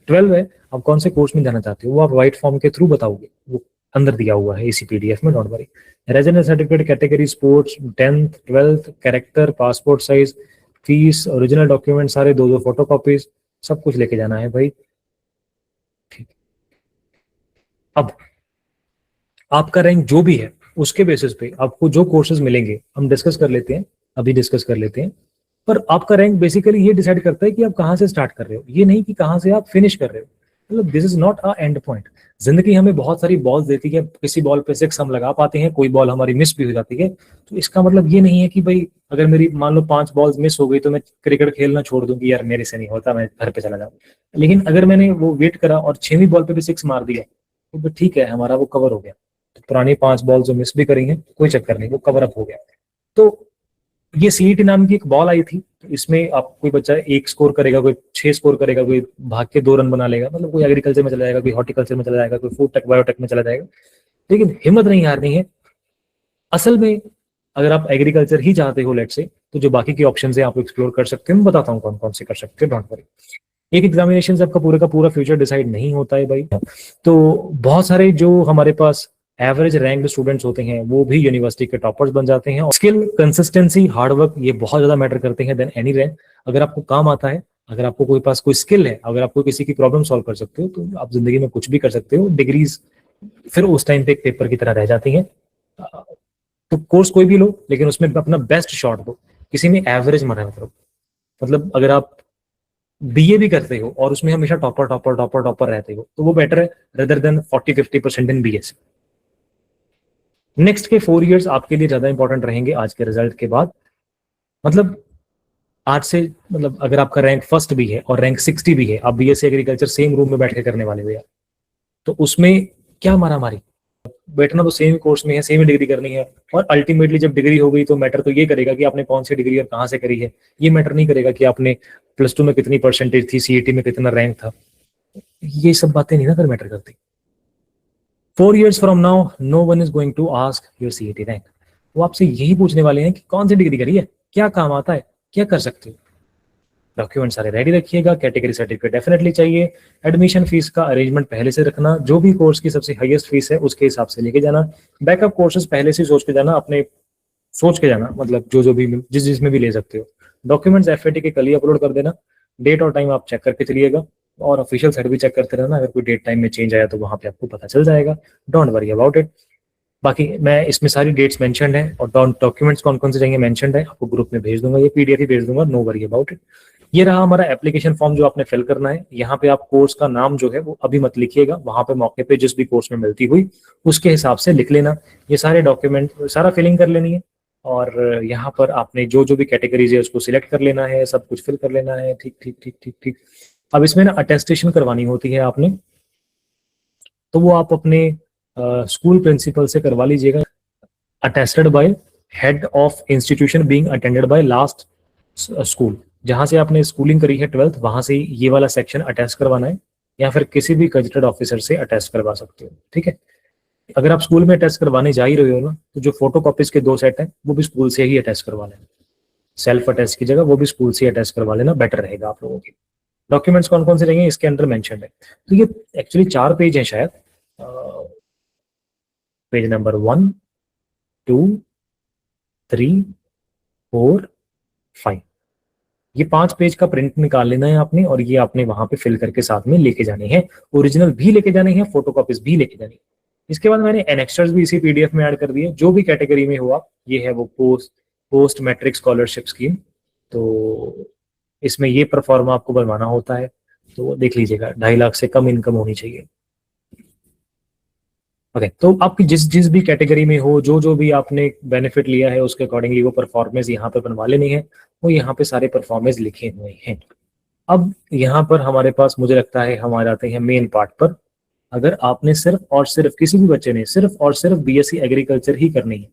12 है, आप कौन से कोर्स में जाना चाहते हो, वो आप वाइट फॉर्म के थ्रू बताओगे, वो अंदर दिया हुआ है इसी पीडीएफ में, don't worry. Residence certificate, category sports, 10th 12th, character, passport size, fees, original document सारे, 2-2 फोटो कॉपीज, सब कुछ लेके जाना है भाई। ठीक। अब आपका रैंक जो भी है उसके बेसिस पे आपको जो कोर्सेज मिलेंगे हम डिस्कस कर लेते हैं, अभी डिस्कस कर लेते हैं। पर आपका रैंक बेसिकली ये डिसाइड करता है कि आप कहाँ से स्टार्ट कर रहे हो, ये नहीं कि कहाँ से आप फिनिश कर रहे हो। मतलब this is not a and point. जिंदगी हमें बहुत सारी बॉल्स देती है, किसी बॉल पे 6 हम लगा पाते हैं, कोई बॉल हमारी मिस भी हो जाती है। तो इसका मतलब ये नहीं है कि भाई अगर मेरी मान लो 5 बॉल्स मिस हो गई तो मैं क्रिकेट खेलना छोड़ दूंगी, यार मेरे से नहीं होता, मैं घर पे चला जाऊँ। लेकिन अगर मैंने वो वेट करा और 6वीं बॉल पे भी 6 मार दिया तो ठीक है, हमारा वो कवर हो गया। तो पुरानी 5 बॉल जो मिस भी करी हैं कोई चक्कर नहीं, वो कवर अप हो गया। तो ये सीईटी नाम की एक बॉल आई थी, तो इसमें आप कोई बच्चा 1 स्कोर करेगा, कोई 6 स्कोर करेगा, कोई भाग के 2 रन बना लेगा, मतलब कोई एग्रीकल्चर में चला जाएगा, कोई हॉर्टिकल्चर में चला जाएगा, कोई फूड टेक बायोटेक में चला जाएगा। लेकिन हिम्मत नहीं हारनी है। असल में अगर आप एग्रीकल्चर ही चाहते हो लेट से, तो जो बाकी के ऑप्शन है आप एक्सप्लोर कर सकते हो, मैं बताता हूँ कौन कौन से कर सकते हो, डोंट वरी। एक एग्जामिनेशन से आपका पूरे का पूरा फ्यूचर डिसाइड नहीं होता है भाई। तो बहुत सारे जो हमारे पास एवरेज रैंक स्टूडेंट्स होते हैं वो भी यूनिवर्सिटी के टॉपर्स बन जाते हैं। स्किल, कंसिस्टेंसी, हार्डवर्क, ये बहुत ज्यादा मैटर करते हैं देन एनी रैंक। अगर आपको काम आता है, अगर आपको कोई पास कोई स्किल है, अगर आपको किसी की प्रॉब्लम सॉल्व कर सकते हो, तो आप जिंदगी में कुछ भी कर सकते हो। डिग्रीज फिर उस टाइम पे एक पेपर की तरह रह जाती हैं। तो कोर्स कोई भी लो, लेकिन उसमें अपना बेस्ट शॉट दो, किसी में एवरेज मत करो। मतलब अगर आप बीए भी करते हो और उसमें हमेशा टॉपर टॉपर टॉपर टॉपर रहते हो, तो वो बेटर है रेदर देन 40-50% इन बीएस। नेक्स्ट के 4 इयर्स आपके लिए ज्यादा इंपॉर्टेंट रहेंगे आज के रिजल्ट के बाद। मतलब आज से, मतलब अगर आपका रैंक फर्स्ट भी है और रैंक 60 भी है, आप बीएससी एग्रीकल्चर सेम रूम में बैठ के करने वाले हो यार, तो उसमें क्या मारा मारी, बैठना तो सेम कोर्स में है, सेम डिग्री करनी है। और अल्टीमेटली जब डिग्री हो गई तो मैटर तो ये करेगा कि आपने कौन सी डिग्री और कहाँ से करी है। ये मैटर नहीं करेगा कि आपने +2 में कितनी परसेंटेज थी, सीईटी में कितना रैंक था। ये सब बातें नहीं ना फिर मैटर करती। 4 years from now no one is going to ask your CET rank. वो आपसे यही पूछने वाले हैं कि कौन सी डिग्री करी है, क्या काम आता है, क्या कर सकते हो। डॉक्यूमेंट सारे रेडी रखिएगा, कैटेगरी सर्टिफिकेट डेफिनेटली चाहिए। एडमिशन फीस का अरेंजमेंट पहले से रखना, जो भी कोर्स की सबसे हाईएस्ट फीस है उसके हिसाब से लेके जाना। बैकअप कोर्सेज पहले से सोच के जाना, अपने सोच के जाना, मतलब जो जो भी जिस जिसमें भी ले सकते हो। डॉक्यूमेंट्स एफएटी के कल ही अपलोड कर देना, डेट और टाइम आप चेक करके चलिएगा, और ऑफिशियल साइट भी चेक करते रहना, अगर कोई डेट टाइम में चेंज आया तो वहां पे आपको पता चल जाएगा। Don't worry about it. बाकी मैं इसमें सारी डेट्स मेंशन्ड है और डॉक्यूमेंट्स कौन कौन से चाहिए मेंशन्ड है, आपको ग्रुप में भेज दूंगा, ये पीडीएफ ही भेज दूंगा, नो वरी अबाउट इट। ये रहा हमारा एप्लीकेशन फॉर्म जो आपने फिल करना है। यहाँ पे आप कोर्स का नाम जो है वो अभी मत लिखिएगा, वहां पे मौके पे जिस भी कोर्स में मिलती हुई उसके हिसाब से लिख लेना। ये सारे डॉक्यूमेंट सारा फिलिंग कर लेनी है, और यहाँ पर आपने जो जो भी कैटेगरीज है उसको सिलेक्ट कर लेना है, सब कुछ फिल कर लेना है। ठीक ठीक ठीक ठीक ठीक। अब इसमें ना अटेस्टेशन करवानी होती है आपने, तो वो आप अपने स्कूल प्रिंसिपल से करवा लीजिएगा। Attested bye head of institution being attended by last school. जहां से आपने स्कूलिंग करी है 12th, वहां से ये वाला सेक्शन अटेस्ट करवाना है, या फिर किसी भी गजेटेड ऑफिसर से अटेस्ट करवा सकते हो। ठीक है, अगर आप स्कूल में अटेस्ट करवाने जा ही रहे हो ना, तो जो फोटो कॉपीज के 2 सेट हैं वो भी स्कूल से ही अटेस्ट करवा लेना। सेल्फ अटेस्ट की जगह वो भी स्कूल से अटेस्ट करवा लेना, बेटर रहेगा आप लोगों के। डॉक्यूमेंट्स कौन कौन से रहेंगे इसके अंदर मेंशन है। तो ये एक्चुअली 4 पेज है शायद, पेज नंबर 1, 2, 3, 4, 5, ये 5 पेज का प्रिंट निकाल लेना है आपने, और ये आपने वहां पे फिल करके साथ में लेके जाने हैं। ओरिजिनल भी लेके जाने हैं, फोटोकॉपीज भी लेके जानी है। इसके बाद मैंने एनेक्स्टर्स भी इसी पीडीएफ में ऐड कर दिए, जो भी कैटेगरी में हुआ। ये है वो पोस्ट मैट्रिक स्कॉलरशिप स्कीम, तो इसमें ये परफॉर्मा आपको बनवाना होता है, तो देख लीजिएगा 2.5 लाख से कम इनकम होनी चाहिए। ओके, तो आपकी जिस जिस भी कैटेगरी में हो, जो जो भी आपने बेनिफिट लिया है उसके अकॉर्डिंगली वो परफॉर्मेंस यहाँ पे बनवा लेनी है। वो यहाँ पे सारे परफॉर्मेंस लिखे हुए हैं। अब यहाँ पर हमारे पास मुझे लगता है हम आ जाते हैं मेन पार्ट पर। अगर आपने सिर्फ और सिर्फ, किसी भी बच्चे ने सिर्फ और सिर्फ बीएससी एग्रीकल्चर ही करनी है,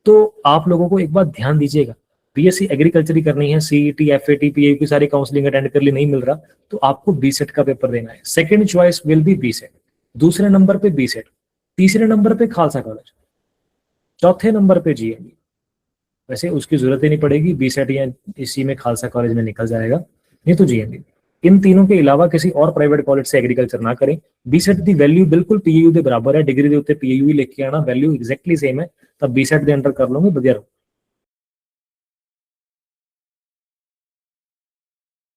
तो आप लोगों को एक बात ध्यान दीजिएगा, बीएससी एग्रीकल्चर ही करनी है, सीईटी एफएटी पीए की सारी काउंसलिंग अटेंड कर ली, नहीं मिल रहा तो आपको बीसेट का पेपर देना है। Second choice will be beset, दूसरे नंबर पे बीसेट, तीसरे नंबर पे खालसा कॉलेज, चौथे नंबर पे जीएमबी। वैसे उसकी जरूरत ही नहीं पड़ेगी, बीसेट या इसी में खालसा कॉलेज में निकल जाएगा, नहीं तो जीएमबी। इन तीनों के अलावा किसी और प्राइवेट कॉलेज से एग्रीकल्चर ना करें। बीसेट की वैल्यू बिल्कुल पीयू के बराबर है, डिग्री के उत्ते पीयू ही लेके आना, वैल्यू एग्जैक्टली सेम है, तब बीसेट के अंडर कर लोगे बढ़िया रहो।